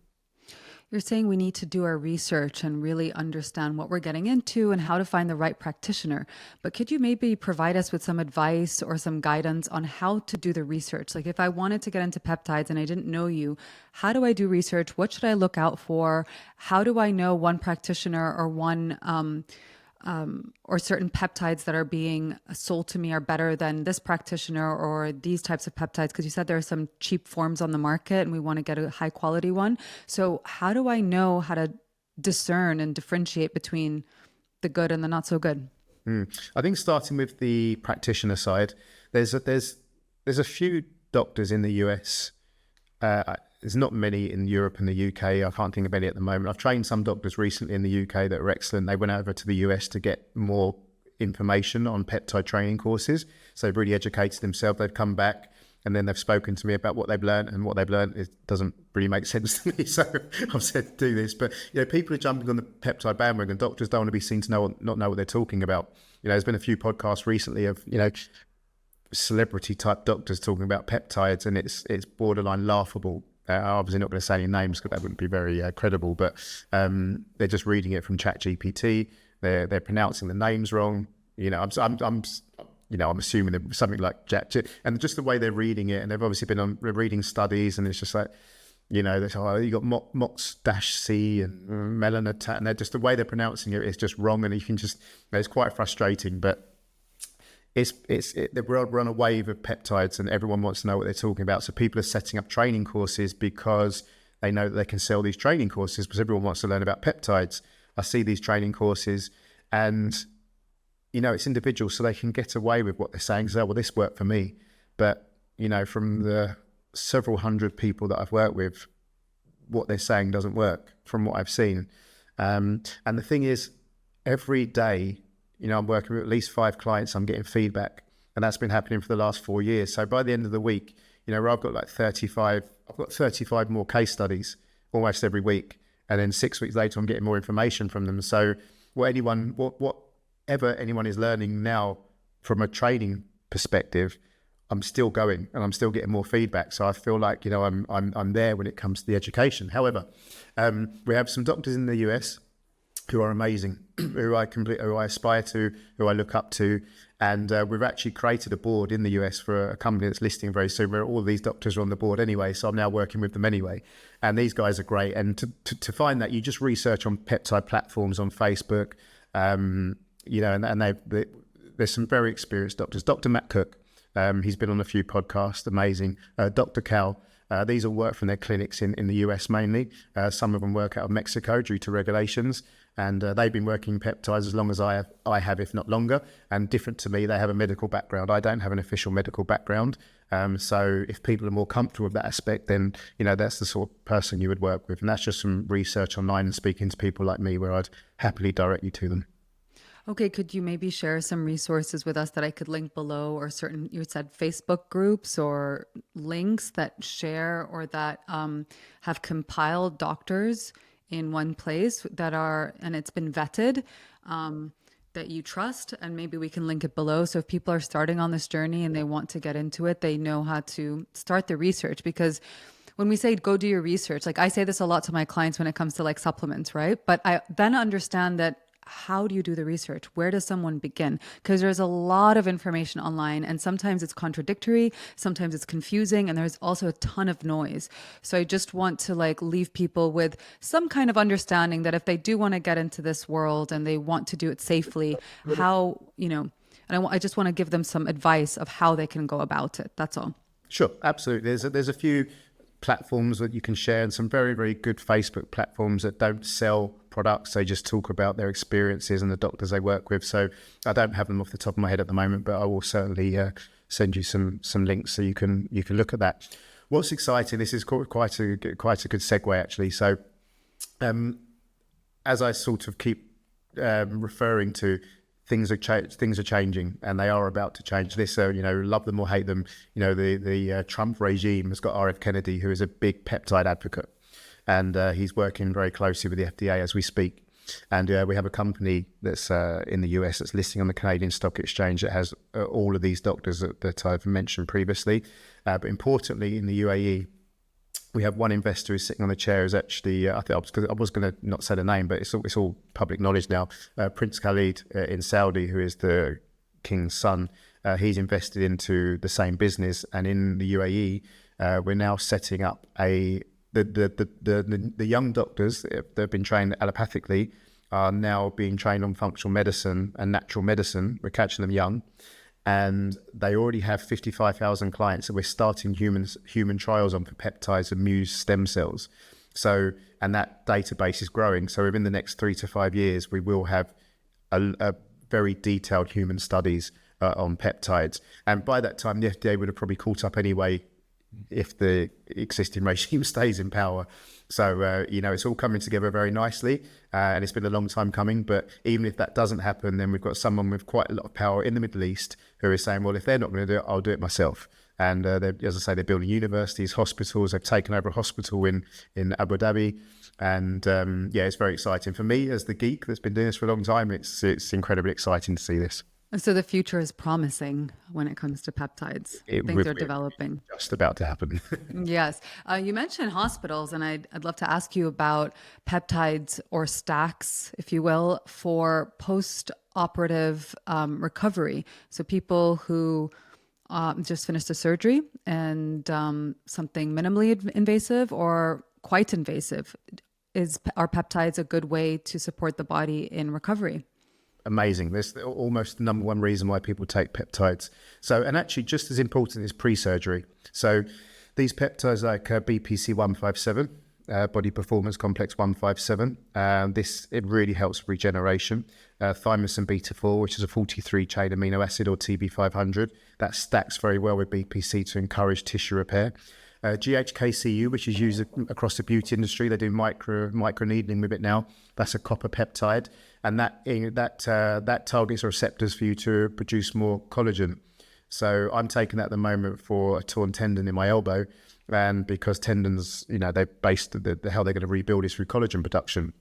You're saying we need to do our research and really understand what we're getting into and how to find the right practitioner. But could you maybe provide us with some advice or some guidance on how to do the research? Like if I wanted to get into peptides and I didn't know you, how do I do research? What should I look out for? How do I know one practitioner or one or certain peptides that are being sold to me are better than this practitioner or these types of peptides? Because you said there are some cheap forms on the market and we want to get a high quality one. So how do I know how to discern and differentiate between the good and the not so good? I think starting with the practitioner side, there's a few doctors in the US. There's not many in Europe and the UK. I can't think of any at the moment. I've trained some doctors recently in the UK that are excellent. They went over to the US to get more information on peptide training courses. So they've really educated themselves. They've come back and then they've spoken to me about what they've learned, and what they've learned doesn't really make sense to me. So I've said do this. But people are jumping on the peptide bandwagon. Doctors don't want to be seen to not know what they're talking about. There's been a few podcasts recently of celebrity type doctors talking about peptides, and it's borderline laughable. I'm obviously not going to say any names because that wouldn't be very credible, but they're just reading it from ChatGPT. They're pronouncing the names wrong. I'm assuming they're something like Chat, and just the way they're reading it, and they've obviously been reading studies, and it's just like, you got MOTS-C and melanotat, and they're just the way they're pronouncing it is just wrong, and you can just, it's quite frustrating, but. We're on a wave of peptides and everyone wants to know what they're talking about. So people are setting up training courses because they know that they can sell these training courses because everyone wants to learn about peptides. I see these training courses and, it's individual, so they can get away with what they're saying. So, well, this worked for me. But, from the several hundred people that I've worked with, what they're saying doesn't work from what I've seen. And the thing is, every day, I'm working with at least 5 clients, I'm getting feedback, and that's been happening for the last 4 years. So by the end of the week, where I've got like 35 more case studies almost every week. And then 6 weeks later, I'm getting more information from them. So whatever anyone is learning now from a training perspective, I'm still going and I'm still getting more feedback. So I feel like, I'm there when it comes to the education. However, we have some doctors in the US who are amazing, who I aspire to, who I look up to. And we've actually created a board in the US for a company that's listing very soon, where all these doctors are on the board anyway. So I'm now working with them anyway. And these guys are great. And to find that, you just research on peptide platforms on Facebook, you know, and there's some very experienced doctors. Dr. Matt Cook, he's been on a few podcasts, amazing. Dr. Cal. These all work from their clinics in the US mainly. Some of them work out of Mexico due to regulations, and they've been working peptides as long as I have, if not longer. And different to me, they have a medical background. I don't have an official medical background. So if people are more comfortable with that aspect, then, you know, that's the sort of person you would work with. And that's just some research online and speaking to people like me, where I'd happily direct you to them. Okay, could you maybe share some resources with us that I could link below, or certain, you said Facebook groups or links that share or that have compiled doctors in one place that are, and it's been vetted, that you trust, and maybe we can link it below. So if people are starting on this journey and they want to get into it, they know how to start the research. Because when we say go do your research, like I say this a lot to my clients when it comes to like supplements, right? But I then understand that, how do you do the research? Where does someone begin? Because there's a lot of information online, and sometimes it's contradictory, sometimes it's confusing, and there's also a ton of noise. So I just want to like leave people with some kind of understanding that if they do want to get into this world and they want to do it safely, how, you know, and I just want to give them some advice of how they can go about it. That's all. Sure, absolutely. There's a few platforms that you can share, and some very, very good Facebook platforms that don't sell products. They just talk about their experiences and the doctors they work with. So I don't have them off the top of my head at the moment, but I will certainly send you some links so you can look at that. What's exciting, this is quite a good segue actually. So as I sort of keep referring to, things are changing, and they are about to change. This, you know, love them or hate them, you know, the Trump regime has got RF Kennedy, who is a big peptide advocate, and he's working very closely with the FDA as we speak. And we have a company that's in the US that's listing on the Canadian Stock Exchange that has all of these doctors that I've mentioned previously. But importantly, in the UAE, we have one investor who's sitting on the chair, is actually, I was going to not say the name, but it's all public knowledge now. Prince Khalid in Saudi, who is the king's son, he's invested into the same business. And in the UAE, we're now setting up the young doctors that have been trained allopathically are now being trained on functional medicine and natural medicine. We're catching them young. And they already have 55,000 clients that we're starting human trials on for peptides and muse stem cells. So, and that database is growing. So within the next 3 to 5 years, we will have a very detailed human studies on peptides. And by that time, the FDA would have probably caught up anyway if the existing regime stays in power. So, you know, it's all coming together very nicely, and it's been a long time coming. But even if that doesn't happen, then we've got someone with quite a lot of power in the Middle East who is saying, well, if they're not going to do it, I'll do it myself. And as I say, they're building universities, hospitals. They've taken over a hospital in Abu Dhabi. And yeah, it's very exciting. For me, as the geek that's been doing this for a long time, it's incredibly exciting to see this. So the future is promising when it comes to peptides. Things are developing. Just about to happen. Yes. You mentioned hospitals, and I'd love to ask you about peptides, or stacks, if you will, for post-operative recovery. So people who just finished a surgery and something minimally invasive or quite invasive. Are peptides a good way to support the body in recovery? Amazing. That's almost the number one reason why people take peptides. So, and actually just as important is pre-surgery. So these peptides like BPC 157, Body Performance Complex 157, it really helps regeneration. Thymosin beta 4, which is a 43-chain amino acid, or TB500, that stacks very well with BPC to encourage tissue repair. GHKCU, which is used across the beauty industry, they do micro needling with it now. That's a copper peptide, and that targets receptors for you to produce more collagen. So I'm taking that at the moment for a torn tendon in my elbow, and because tendons, you know, they're based how they're going to rebuild is through collagen production.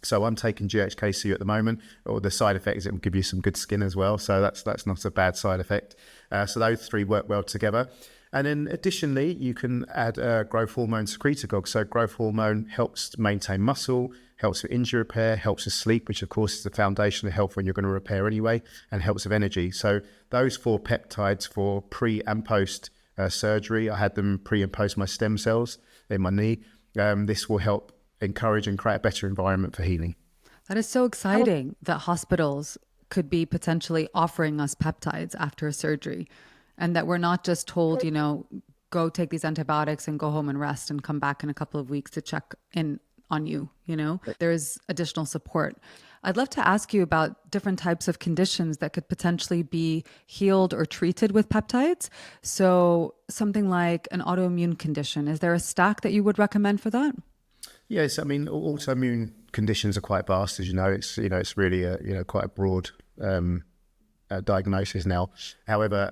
So I'm taking GHKCU at the moment, or the side effect is it will give you some good skin as well. So that's not a bad side effect. So those three work well together. And then additionally, you can add a growth hormone secretagogue. So growth hormone helps maintain muscle, helps with injury repair, helps with sleep, which of course is the foundation of health when you're going to repair anyway, and helps with energy. So those 4 peptides for pre and post surgery, I had them pre and post my stem cells in my knee. This will help encourage and create a better environment for healing. That is so exciting that hospitals could be potentially offering us peptides after a surgery, and that we're not just told, go take these antibiotics and go home and rest and come back in a couple of weeks to check in on you. There's additional support. I'd love to ask you about different types of conditions that could potentially be healed or treated with peptides. So something like an autoimmune condition, is there a stack that you would recommend for that? Yes, I mean, autoimmune conditions are quite vast, as you know. It's really quite a broad diagnosis now. However,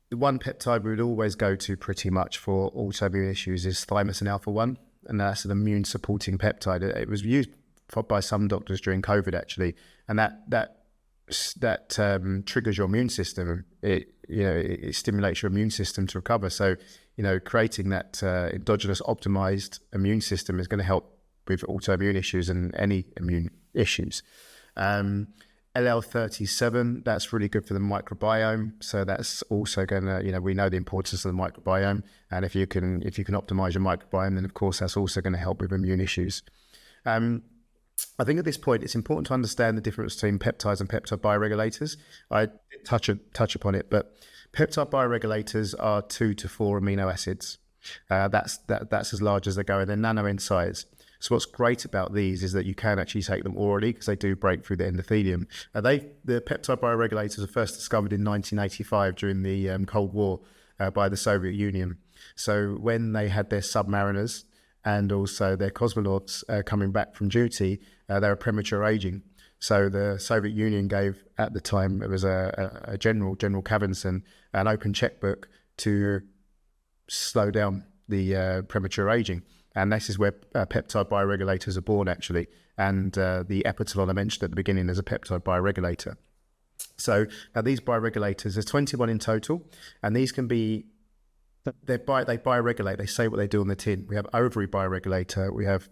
the one peptide we would always go to pretty much for autoimmune issues is thymosin alpha-1, and that's an immune supporting peptide. It was used by some doctors during COVID, actually, and that triggers your immune system. It stimulates your immune system to recover. So, creating that endogenous optimized immune system is going to help with autoimmune issues and any immune issues. LL37, that's really good for the microbiome. So that's also going to, we know the importance of the microbiome. And if you can optimize your microbiome, then of course that's also going to help with immune issues. I think at this point, it's important to understand the difference between peptides and peptide bioregulators. I touch upon it, but peptide bioregulators are 2 to 4 amino acids. That's as large as they go, and they're nano in size. So what's great about these is that you can actually take them orally because they do break through the endothelium. The peptide bioregulators were first discovered in 1985 during the Cold War by the Soviet Union. So when they had their submariners and also their cosmonauts coming back from duty, they were premature aging. So the Soviet Union gave, at the time, it was a General Cavinson, an open checkbook to slow down the premature aging. And this is where peptide bioregulators are born, actually. And the epitolon I mentioned at the beginning is a peptide bioregulator. So now these bioregulators, there's 21 in total, and these can be, they bioregulate. They say what they do on the tin. We have ovary bioregulator, we have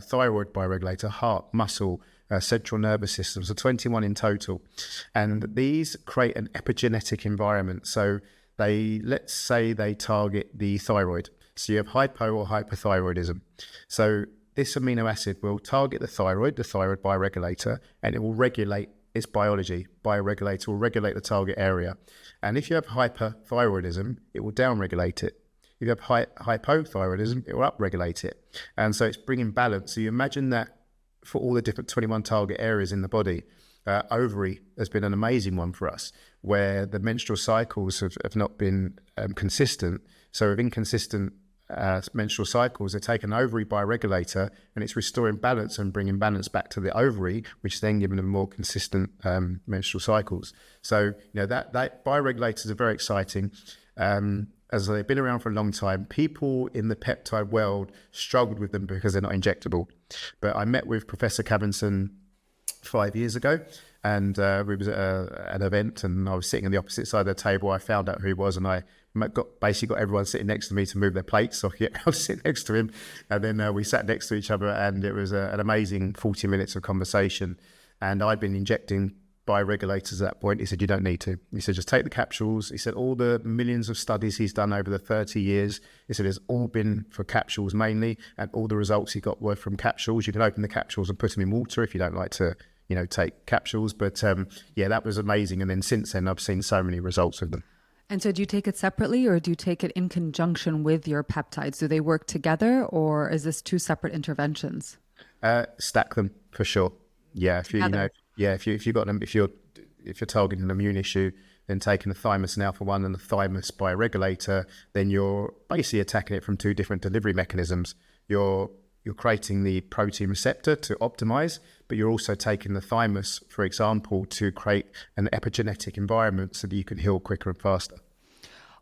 thyroid bioregulator, heart, muscle, central nervous system. So 21 in total. And these create an epigenetic environment. So let's say they target the thyroid. So you have hypo or hypothyroidism. So this amino acid will target the thyroid bioregulator, and it will regulate its biology. Bioregulator will regulate the target area. And if you have hyperthyroidism, it will downregulate it. If you have hypothyroidism, it will upregulate it. And so it's bringing balance. So you imagine that for all the different 21 target areas in the body. Ovary has been an amazing one for us, where the menstrual cycles have not been consistent. So with inconsistent menstrual cycles, they take an ovary bioregulator and it's restoring balance and bringing balance back to the ovary, which is then giving them more consistent menstrual cycles. So that bioregulators are very exciting. As they've been around for a long time, people in the peptide world struggled with them because they're not injectable. But I met with Professor Cavinson 5 years ago, and we was at an event, and I was sitting on the opposite side of the table. I found out who he was, and I basically got everyone sitting next to me to move their plates. So I was sitting next to him, and then we sat next to each other, and it was an amazing 40 minutes of conversation. And I'd been injecting bioregulators at that point. He said, you don't need to. He said, just take the capsules. He said, all the millions of studies he's done over the 30 years, he said, it's all been for capsules mainly, and all the results he got were from capsules. You can open the capsules and put them in water if you don't like to, take capsules. But that was amazing. And then since then, I've seen so many results of them. And so do you take it separately, or do you take it in conjunction with your peptides? Do they work together, or is this 2 separate interventions? Stack them for sure. Yeah, if you've got them, if you're targeting an immune issue, then taking the thymosin alpha-1 and the thymus bioregulator, then you're basically attacking it from 2 different delivery mechanisms. You're creating the protein receptor to optimize, but you're also taking the thymus, for example, to create an epigenetic environment so that you can heal quicker and faster.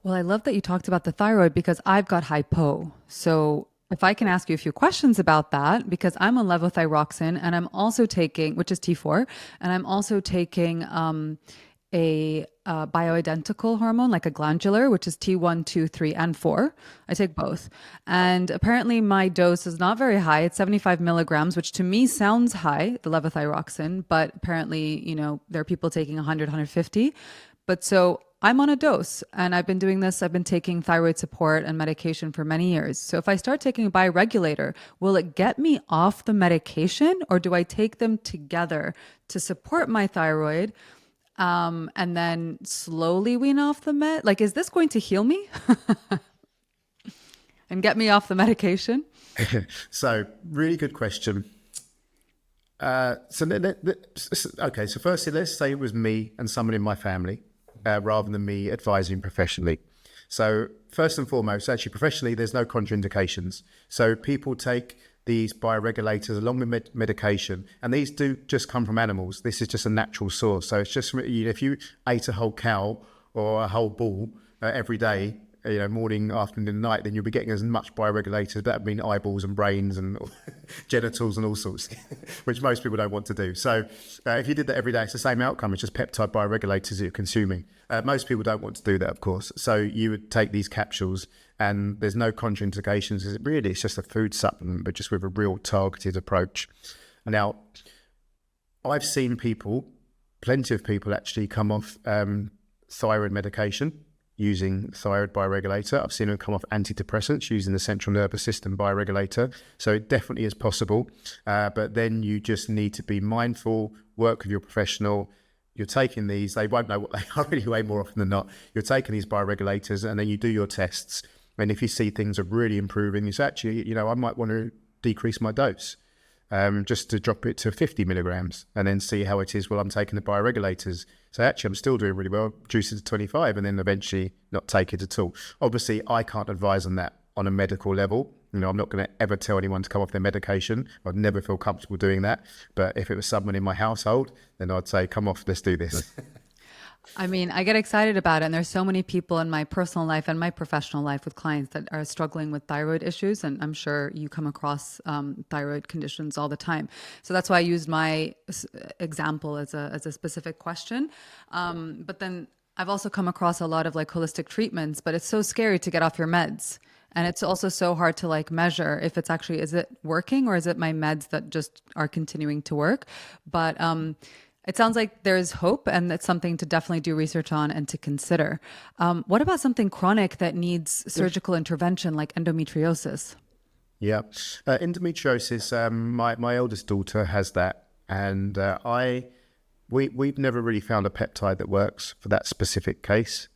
Well, I love that you talked about the thyroid, because I've got hypo. So if I can ask you a few questions about that, because I'm on levothyroxine and I'm also taking, which is T4, and I'm also taking a bioidentical hormone, like a glandular, which is T1, 2, 3, and 4. I take both. And apparently my dose is not very high. It's 75 milligrams, which to me sounds high, the levothyroxine, but apparently, there are people taking 100, 150. But so I'm on a dose and I've been doing this. I've been taking thyroid support and medication for many years. So if I start taking a bioregulator, will it get me off the medication or do I take them together to support my thyroid? And then slowly wean off the med. Like, is this going to heal me and get me off the medication? So, really good question. Okay, so firstly, let's say it was me and someone in my family, rather than me advising professionally. So first and foremost, actually professionally, there's no contraindications. So people take these bioregulators along with medication, and these do just come from animals. This is just a natural source. So it's just, if you ate a whole cow or a whole bull every day, morning, afternoon, and night, then you'll be getting as much bioregulators. That would mean eyeballs and brains and genitals and all sorts, which most people don't want to do. So if you did that every day, it's the same outcome. It's just peptide bioregulators that you're consuming. Most people don't want to do that, of course. So you would take these capsules, and there's no contraindications. It's just a food supplement, but just with a real targeted approach. Now, I've seen plenty of people actually come off thyroid medication using thyroid bioregulator. I've seen them come off antidepressants using the central nervous system bioregulator. So it definitely is possible. But then you just need to be mindful, work with your professional. You're taking these, they won't know what they are anyway, more often than not. You're taking these bioregulators and then you do your tests. And if you see things are really improving, you say, actually, I might want to decrease my dose. Just to drop it to 50 milligrams and then see how it is while I'm taking the bioregulators. So actually, I'm still doing really well, reduce it to 25 and then eventually not take it at all. Obviously, I can't advise on that on a medical level. I'm not going to ever tell anyone to come off their medication. I'd never feel comfortable doing that. But if it was someone in my household, then I'd say, come off, let's do this. I mean, I get excited about it. And there's so many people in my personal life and my professional life with clients that are struggling with thyroid issues. And I'm sure you come across thyroid conditions all the time. So that's why I used my example as a specific question. But then I've also come across a lot of like holistic treatments, but it's so scary to get off your meds. And it's also so hard to like measure if it's actually, is it working or is it my meds that just are continuing to work? But it sounds like there's hope and it's something to definitely do research on and to consider. What about something chronic that needs surgical intervention like endometriosis? Yeah. Endometriosis, my eldest daughter has that. And we've never really found a peptide that works for that specific case.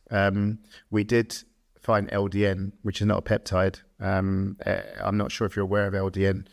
We did find LDN, which is not a peptide. I'm not sure if you're aware of LDN.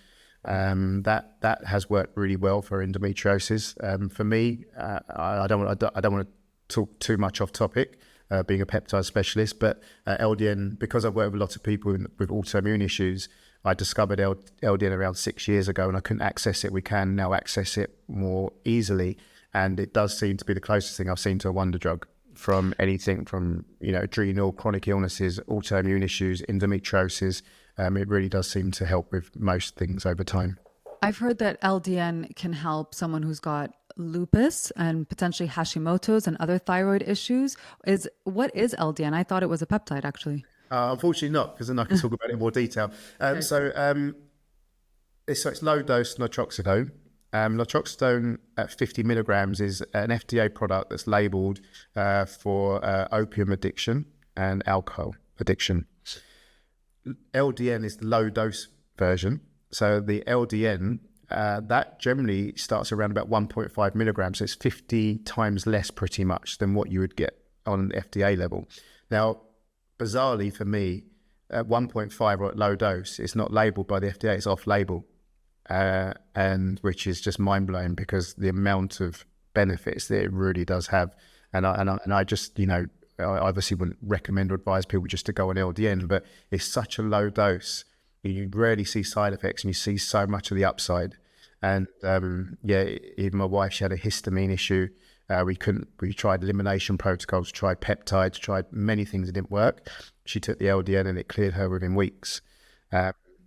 That has worked really well for endometriosis. For me, I don't want to talk too much off topic, being a peptide specialist, but LDN, because I've worked with a lot of people with autoimmune issues, I discovered LDN around 6 years ago and I couldn't access it. We can now access it more easily. And it does seem to be the closest thing I've seen to a wonder drug from anything from, adrenal, chronic illnesses, autoimmune issues, endometriosis. It really does seem to help with most things over time. I've heard that LDN can help someone who's got lupus and potentially Hashimoto's and other thyroid issues. What is LDN? I thought it was a peptide, actually. Unfortunately not, because then I can talk about it in more detail. So it's low dose nitroxidone. Nitroxidone at 50 milligrams is an FDA product that's labeled for opium addiction and alcohol addiction. LDN is the low dose version. So the LDN, that generally starts around about 1.5 milligrams. So it's 50 times less pretty much than what you would get on an FDA level. Now, bizarrely for me, at 1.5 or at low dose, it's not labeled by the FDA, it's off label. And which is just mind blowing because the amount of benefits that it really does have. And I just, I obviously wouldn't recommend or advise people just to go on LDN, but it's such a low dose. You rarely see side effects and you see so much of the upside. And even my wife, she had a histamine issue. We tried elimination protocols, tried peptides, tried many things that didn't work. She took the LDN and it cleared her within weeks.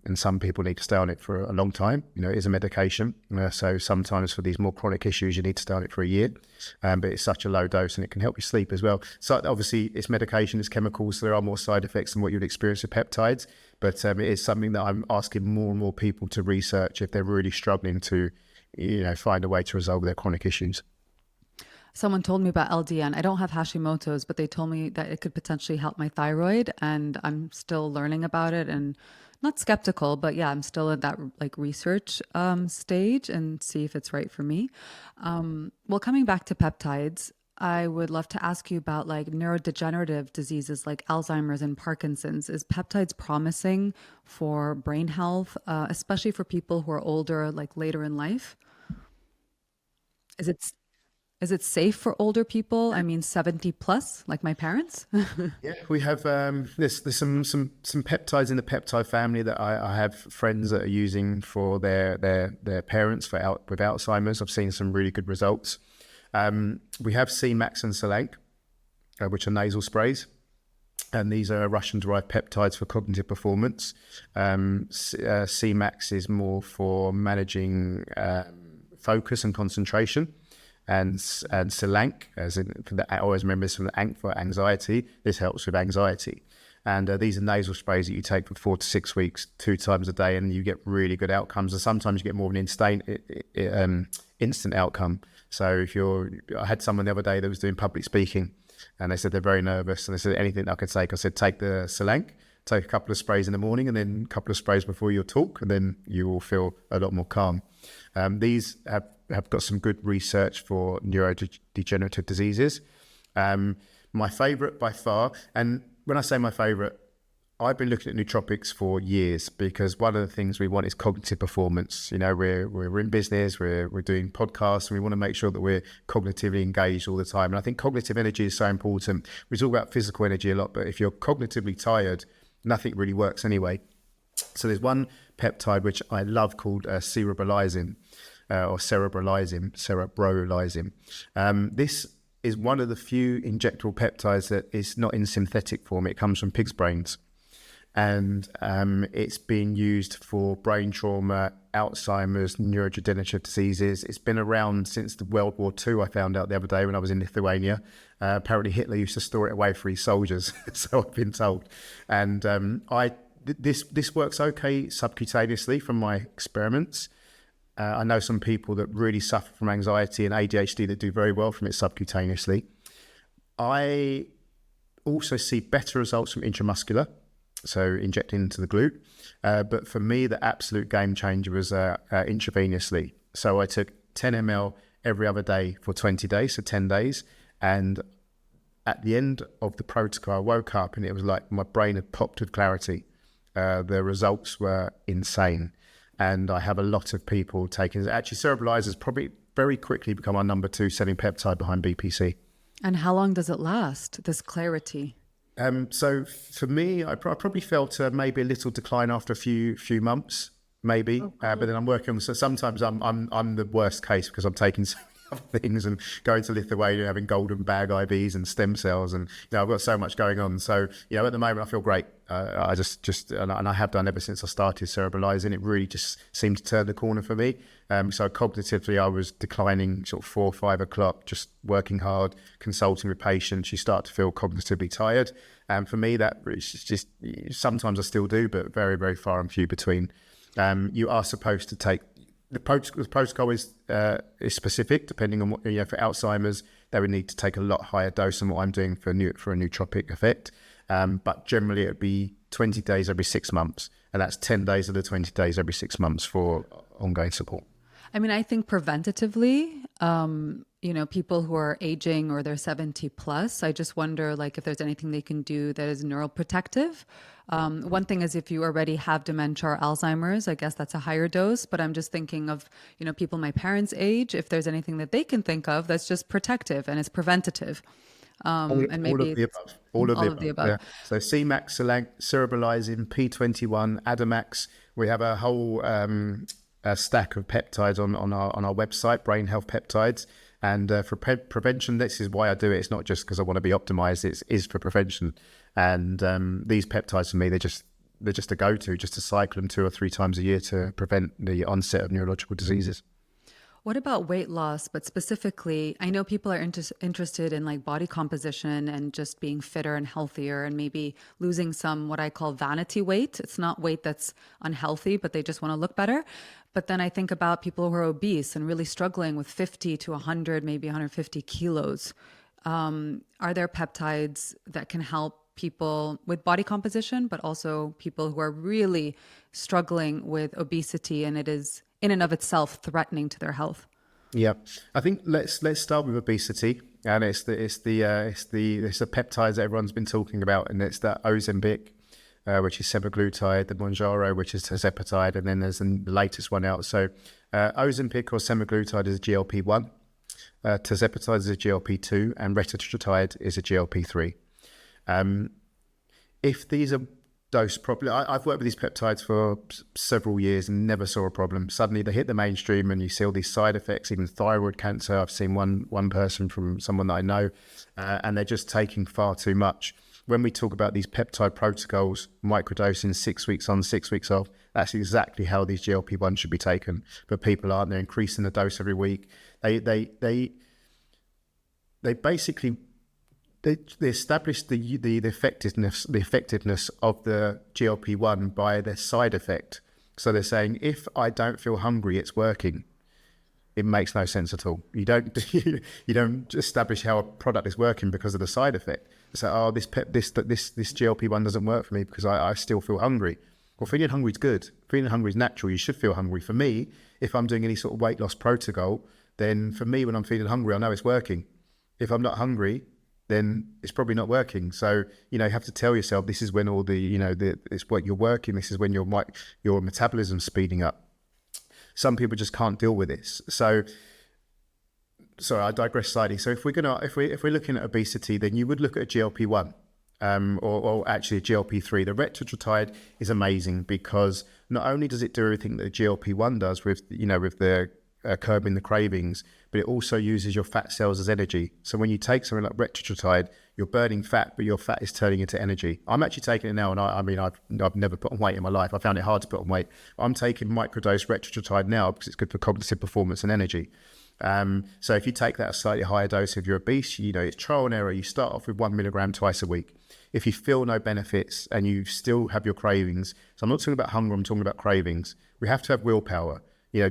and some people need to stay on it for a long time. It is a medication. So sometimes for these more chronic issues, you need to stay on it for a year. But it's such a low dose and it can help you sleep as well. So obviously it's medication, it's chemicals, so there are more side effects than what you'd experience with peptides. But it is something that I'm asking more and more people to research if they're really struggling to, find a way to resolve their chronic issues. Someone told me about LDN. I don't have Hashimoto's, but they told me that it could potentially help my thyroid, and I'm still learning about it and not skeptical, but yeah, I'm still in that like research stage and see if it's right for me. Well, coming back to peptides, I would love to ask you about like neurodegenerative diseases like Alzheimer's and Parkinson's. Is peptides promising for brain health, especially for people who are older, like later in life? Is it is it safe for older people? I mean, 70 plus, like my parents? Yeah, we have there's some peptides in the peptide family that I have friends that are using for their parents with Alzheimer's. I've seen some really good results. We have Cmax and Selank, which are nasal sprays, and these are Russian-derived peptides for cognitive performance. Cmax is more for managing focus and concentration. And Selank, I always remember this from the Ank for anxiety. This helps with anxiety. And these are nasal sprays that you take for 4 to 6 weeks, 2 times a day, and you get really good outcomes. And sometimes you get more of an instant outcome. So I had someone the other day that was doing public speaking, and they said they're very nervous, and they said anything I could take. I said take the Selank, take a couple of sprays in the morning, and then a couple of sprays before your talk, and then you will feel a lot more calm. These have got some good research for neurodegenerative diseases. My favourite by far, and when I say my favourite, I've been looking at nootropics for years because one of the things we want is cognitive performance. We're in business, we're doing podcasts, and we want to make sure that we're cognitively engaged all the time. And I think cognitive energy is so important. We talk about physical energy a lot, but if you're cognitively tired, nothing really works anyway. So there's one peptide which I love called Cerebrolysin. Or Cerebrolysin. This is one of the few injectable peptides that is not in synthetic form. It comes from pig's brains, and it's been used for brain trauma, Alzheimer's, neurodegenerative diseases. It's been around since the World War II. I found out the other day when I was in Lithuania. Apparently Hitler used to store it away for his soldiers, so I've been told. And this works okay subcutaneously from my experiments. I know some people that really suffer from anxiety and ADHD that do very well from it subcutaneously. I also see better results from intramuscular, so injecting into the glute. But for me, the absolute game changer was intravenously. So I took 10 ml every other day for 20 days, so 10 days. And at the end of the protocol, I woke up and it was like my brain had popped with clarity. The results were insane. And I have a lot of people taking it. Actually, Cerebrolysin has probably very quickly become our number 2 selling peptide behind BPC. And how long does it last, this clarity? So for me, I probably felt maybe a little decline after a few months, maybe. Okay. But then I'm working on. So sometimes I'm the worst case because I'm taking so many other things and going to Lithuania, having golden bag IVs and stem cells, and I've got so much going on. So at the moment I feel great. I just and I have done ever since I started Cerebrolysin. It really just seemed to turn the corner for me. So cognitively, I was declining sort of 4 or 5 o'clock, just working hard, consulting with patients. You start to feel cognitively tired. And for me, that is just sometimes I still do, but very, very far and few between. You are supposed to take the protocol is specific depending on what for Alzheimer's. They would need to take a lot higher dose than what I'm doing for a nootropic effect. But generally, it would be 20 days every 6 months, and that's 10 days of the 20 days every 6 months for ongoing support. I mean, I think preventatively, people who are aging or they're 70 plus, I just wonder like if there's anything they can do that is neuroprotective. One thing is if you already have dementia or Alzheimer's, I guess that's a higher dose, but I'm just thinking of, people my parents' age, if there's anything that they can think of that's just protective and it's preventative. And maybe all of the above. All of the above. Yeah. So Cmax, Selank, Cerebrolysin, P21, Adamax. We have a whole stack of peptides on our website, Brain Health Peptides. And for prevention, this is why I do it. It's not just because I want to be optimized. It is for prevention. And these peptides for me, they're just a go-to, just to cycle them 2 or 3 times a year to prevent the onset of neurological diseases. What about weight loss? But specifically, I know people are interested in like body composition and just being fitter and healthier and maybe losing some what I call vanity weight. It's not weight that's unhealthy, but they just want to look better. But then I think about people who are obese and really struggling with 50 to 100, maybe 150 kilos. Are there peptides that can help people with body composition, but also people who are really struggling with obesity and it is in and of itself threatening to their health? Yeah, I think let's start with obesity, and it's the peptides that everyone's been talking about, and it's the Ozempic, which is semaglutide, the Mounjaro, which is tirzepatide, and then there's the latest one out. So Ozempic or semaglutide is a GLP-1, tirzepatide is a GLP-2, and retatrutide is a GLP-3. If these are dosed properly, I've worked with these peptides for several years and never saw a problem. Suddenly they hit the mainstream and you see all these side effects, even thyroid cancer. I've seen one person from someone that I know, and they're just taking far too much. When we talk about these peptide protocols, microdosing 6 weeks on, 6 weeks off, that's exactly how these GLP-1 should be taken. But people aren't. They're increasing the dose every week. They basically they established the effectiveness of the GLP-1 by their side effect. So they're saying, if I don't feel hungry, it's working. It makes no sense at all. You don't establish how a product is working because of the side effect. So, this GLP-1 doesn't work for me because I still feel hungry. Well, feeling hungry is good. Feeling hungry is natural. You should feel hungry. For me, if I'm doing any sort of weight loss protocol, then for me, when I'm feeling hungry, I know it's working. If I'm not hungry, then it's probably not working. So, you have to tell yourself this is when all it's what you're working. This is when your metabolism's speeding up. Some people just can't deal with this. So, sorry, I digress slightly. So if we're looking at obesity, then you would look at a GLP-1, or actually a GLP-3. The retatrutide is amazing because not only does it do everything that a GLP-1 does with the curbing the cravings, but it also uses your fat cells as energy. So when you take something like retatrutide, you're burning fat, but your fat is turning into energy. I'm actually taking it now, and I've never put on weight in my life. I found it hard to put on weight. I'm taking microdose retatrutide now because it's good for cognitive performance and energy. So if you take that a slightly higher dose, if you're obese, it's trial and error. You start off with 1 milligram twice a week. If you feel no benefits and you still have your cravings, so I'm not talking about hunger, I'm talking about cravings. We have to have willpower.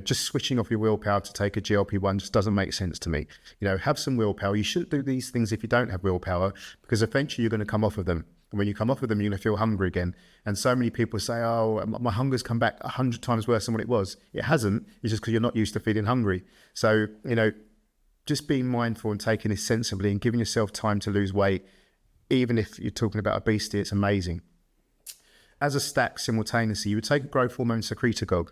Just switching off your willpower to take a GLP-1 just doesn't make sense to me. Have some willpower. You shouldn't do these things if you don't have willpower, because eventually you're going to come off of them. And when you come off of them, you're going to feel hungry again. And so many people say, oh, my hunger's come back 100 times worse than what it was. It hasn't. It's just because you're not used to feeling hungry. So, just being mindful and taking this sensibly and giving yourself time to lose weight, even if you're talking about obesity, it's amazing. As a stack simultaneously, you would take a growth hormone secretagogue.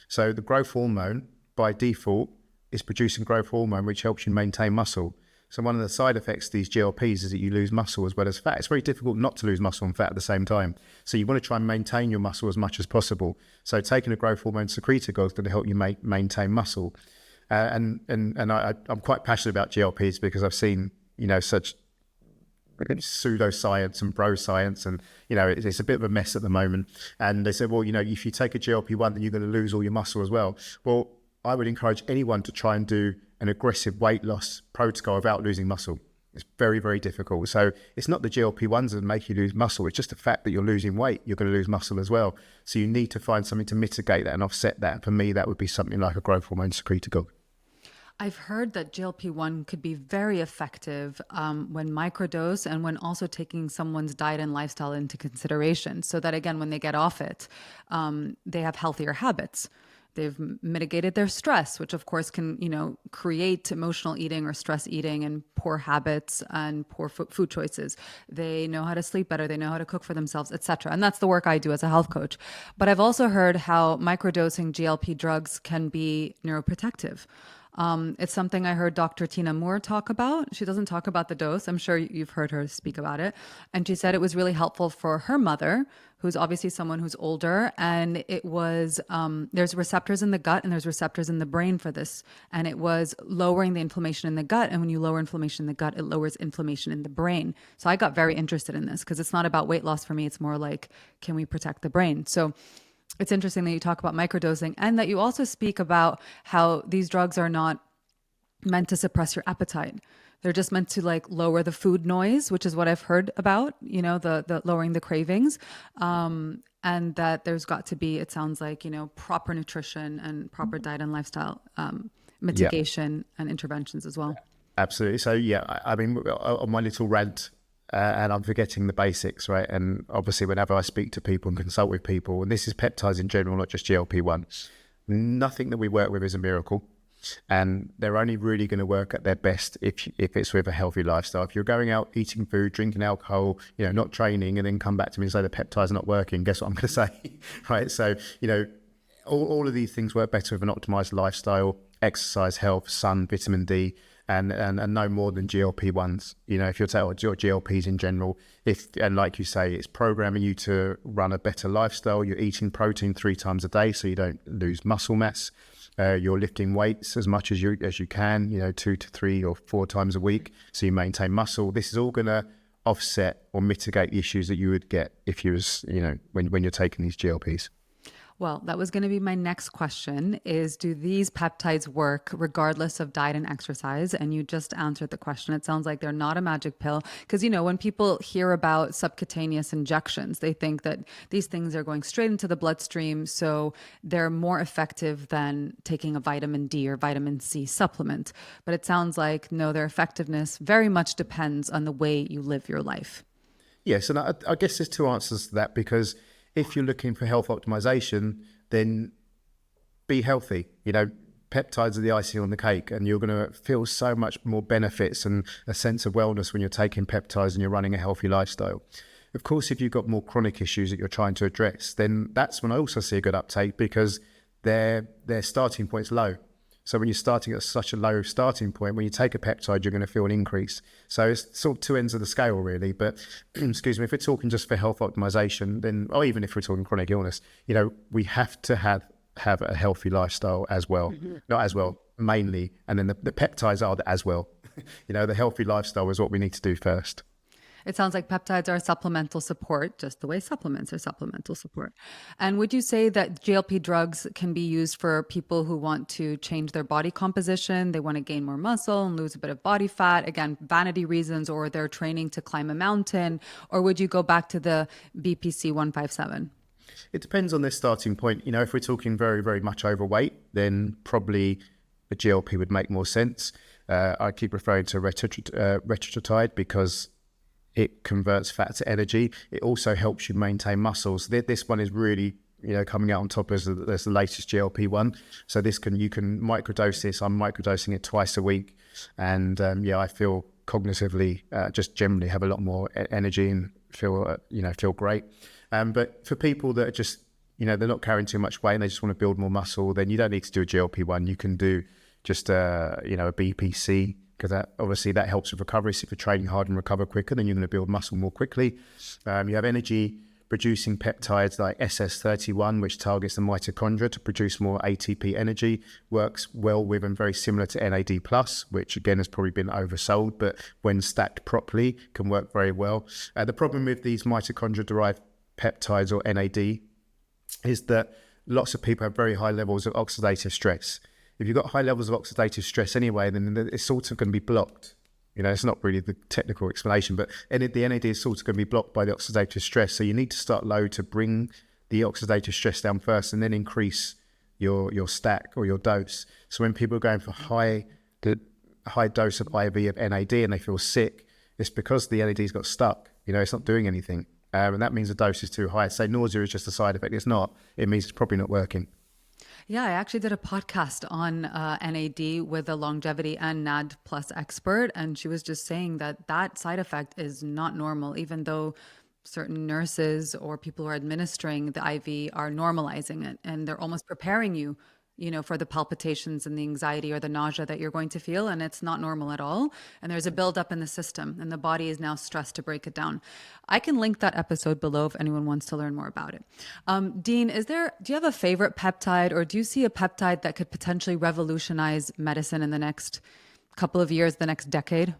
So the growth hormone, by default, is producing growth hormone, which helps you maintain muscle. So one of the side effects of these GLPs is that you lose muscle as well as fat. It's very difficult not to lose muscle and fat at the same time. So you want to try and maintain your muscle as much as possible. So taking a growth hormone secretagogue is going to help you maintain muscle. And I'm quite passionate about GLPs because I've seen, such pseudoscience and bro science, and it's a bit of a mess at the moment. And they said, well, if you take a GLP-1, then you're going to lose all your muscle as well. Well, I would encourage anyone to try and do an aggressive weight loss protocol without losing muscle. It's very, very difficult. So it's not the GLP-1s that make you lose muscle. It's just the fact that you're losing weight, you're going to lose muscle as well. So you need to find something to mitigate that and offset that. For me, that would be something like a growth hormone secretagogue. I've heard that GLP-1 could be very effective when microdose and when also taking someone's diet and lifestyle into consideration, so that, again, when they get off it, they have healthier habits. They've mitigated their stress, which of course can, create emotional eating or stress eating and poor habits and poor food choices. They know how to sleep better. They know how to cook for themselves, etc. And that's the work I do as a health coach. But I've also heard how microdosing GLP drugs can be neuroprotective. It's something I heard Dr. Tina Moore talk about. She doesn't talk about the dose. I'm sure you've heard her speak about it. And she said it was really helpful for her mother, who's obviously someone who's older, and it was there's receptors in the gut and there's receptors in the brain for this, and it was lowering the inflammation in the gut. And when you lower inflammation in the gut, it lowers inflammation in the brain. So I got very interested in this because it's not about weight loss for me. It's more like, can we protect the brain? So it's interesting that you talk about microdosing and that you also speak about how these drugs are not meant to suppress your appetite. They're just meant to like lower the food noise, which is what I've heard about, the lowering the cravings. And that there's got to be, it sounds like, proper nutrition and proper diet and lifestyle Yeah, mitigation and interventions as well. absolutely. So yeah, I mean, on my little rant, and I'm forgetting the basics, right? And obviously, whenever I speak to people and consult with people, and this is peptides in general, not just GLP-1, nothing that we work with is a miracle. And they're only really going to work at their best if it's with a healthy lifestyle. If you're going out, eating food, drinking alcohol, not training, and then come back to me and say the peptide's not working, guess what I'm going to say, right? So, all of these things work better with an optimized lifestyle, exercise, health, sun, vitamin D, and no more than GLP-1s. If you're taking your GLPs in general, and like you say, it's programming you to run a better lifestyle. You're eating protein 3 times a day so you don't lose muscle mass. You're lifting weights as much as you can, 2 to 3 or 4 times a week, so you maintain muscle. This is all going to offset or mitigate the issues that you would get if you was, when you're taking these GLPs. Well, that was going to be my next question is, do these peptides work regardless of diet and exercise? And you just answered the question. It sounds like they're not a magic pill because, when people hear about subcutaneous injections, they think that these things are going straight into the bloodstream. So they're more effective than taking a vitamin D or vitamin C supplement. But it sounds like, no, their effectiveness very much depends on the way you live your life. Yes, and I guess there's 2 answers to that, because if you're looking for health optimization, then be healthy. Peptides are the icing on the cake, and you're going to feel so much more benefits and a sense of wellness when you're taking peptides and you're running a healthy lifestyle. Of course, if you've got more chronic issues that you're trying to address, then that's when I also see a good uptake, because their starting point's low. So when you're starting at such a low starting point, when you take a peptide, you're going to feel an increase. So it's sort of 2 ends of the scale, really. But excuse me, if we're talking just for health optimization, then, or even if we're talking chronic illness, we have to have a healthy lifestyle as well. Not as well, mainly. And then the peptides are as well. The healthy lifestyle is what we need to do first. It sounds like peptides are supplemental support, just the way supplements are supplemental support. And would you say that GLP drugs can be used for people who want to change their body composition? They want to gain more muscle and lose a bit of body fat, again, vanity reasons, or they're training to climb a mountain? Or would you go back to the BPC 157? It depends on their starting point. If we're talking very, very much overweight, then probably a GLP would make more sense. I keep referring to retatrutide because it converts fat to energy. It also helps you maintain muscles. This one is really, coming out on top as the latest GLP-1. So you can microdose this. I'm microdosing it twice a week. And I feel cognitively, just generally have a lot more energy and feel great. But for people that are just, they're not carrying too much weight and they just want to build more muscle, then you don't need to do a GLP-1. You can do just, a BPC, because that helps with recovery. So if you're training hard and recover quicker, then you're going to build muscle more quickly. You have energy-producing peptides like SS31, which targets the mitochondria to produce more ATP energy, works well with and very similar to NAD+, which again has probably been oversold, but when stacked properly can work very well. The problem with these mitochondria-derived peptides or NAD is that lots of people have very high levels of oxidative stress. If you've got high levels of oxidative stress anyway, then it's sort of going to be blocked. It's not really the technical explanation, but the NAD is sort of going to be blocked by the oxidative stress. So you need to start low to bring the oxidative stress down first and then increase your stack or your dose. So when people are going for high dose of IV of NAD and they feel sick, it's because the NAD's got stuck. It's not doing anything. And that means the dose is too high. Say nausea is just a side effect. It's not. It means it's probably not working. Yeah, I actually did a podcast on NAD with a longevity and NAD plus expert, and she was just saying that side effect is not normal, even though certain nurses or people who are administering the IV are normalizing it, and they're almost preparing you for the palpitations and the anxiety or the nausea that you're going to feel. And it's not normal at all. And there's a buildup in the system and the body is now stressed to break it down. I can link that episode below if anyone wants to learn more about it. Dean, do you have a favorite peptide, or do you see a peptide that could potentially revolutionize medicine in the next couple of years, the next decade?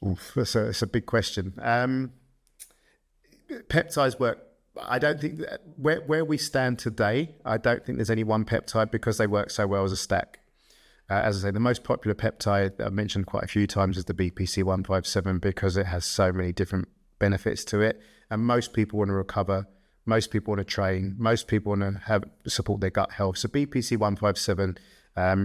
Oof, that's a big question. Peptides work. I don't think that where we stand today, I don't think there's any one peptide because they work so well as a stack. As I say, the most popular peptide that I've mentioned quite a few times is the BPC 157 because it has so many different benefits to it. And most people want to recover. Most people want to train. Most people want to support their gut health. So BPC 157,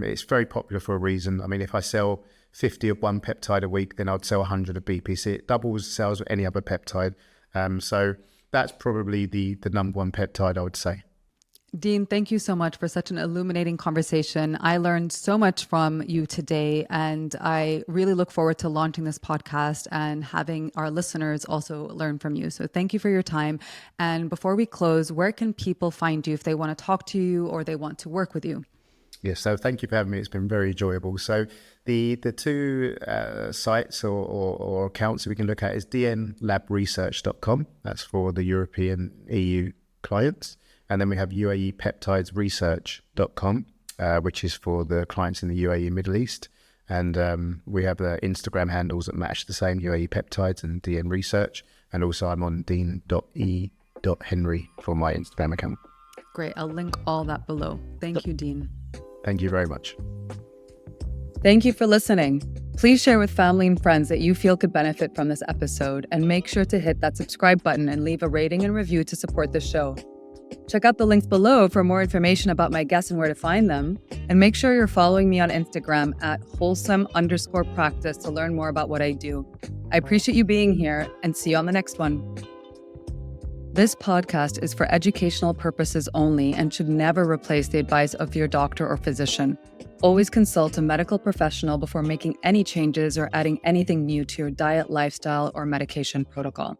it's very popular for a reason. I mean, if I sell 50 of one peptide a week, then I'd sell 100 of BPC. It doubles the sales of any other peptide. So that's probably the number one peptide, I would say. Dean, thank you so much for such an illuminating conversation. I learned so much from you today, and I really look forward to launching this podcast and having our listeners also learn from you. So thank you for your time. And before we close, where can people find you if they want to talk to you or they want to work with you? Yes, so thank you for having me. It's been very enjoyable. So the two sites or accounts that we can look at is dnlabresearch.com. That's for the European EU clients. And then we have UAEpeptidesresearch.com, which is for the clients in the UAE Middle East. And we have the Instagram handles that match the same, UAE Peptides and DN Research. And also I'm on dean.e.henry for my Instagram account. Great. I'll link all that below. Thank you, Dean. Thank you very much. Thank you for listening. Please share with family and friends that you feel could benefit from this episode, and make sure to hit that subscribe button and leave a rating and review to support the show. Check out the links below for more information about my guests and where to find them. And make sure you're following me on Instagram at wholesome_practice to learn more about what I do. I appreciate you being here, and see you on the next one. This podcast is for educational purposes only and should never replace the advice of your doctor or physician. Always consult a medical professional before making any changes or adding anything new to your diet, lifestyle, or medication protocol.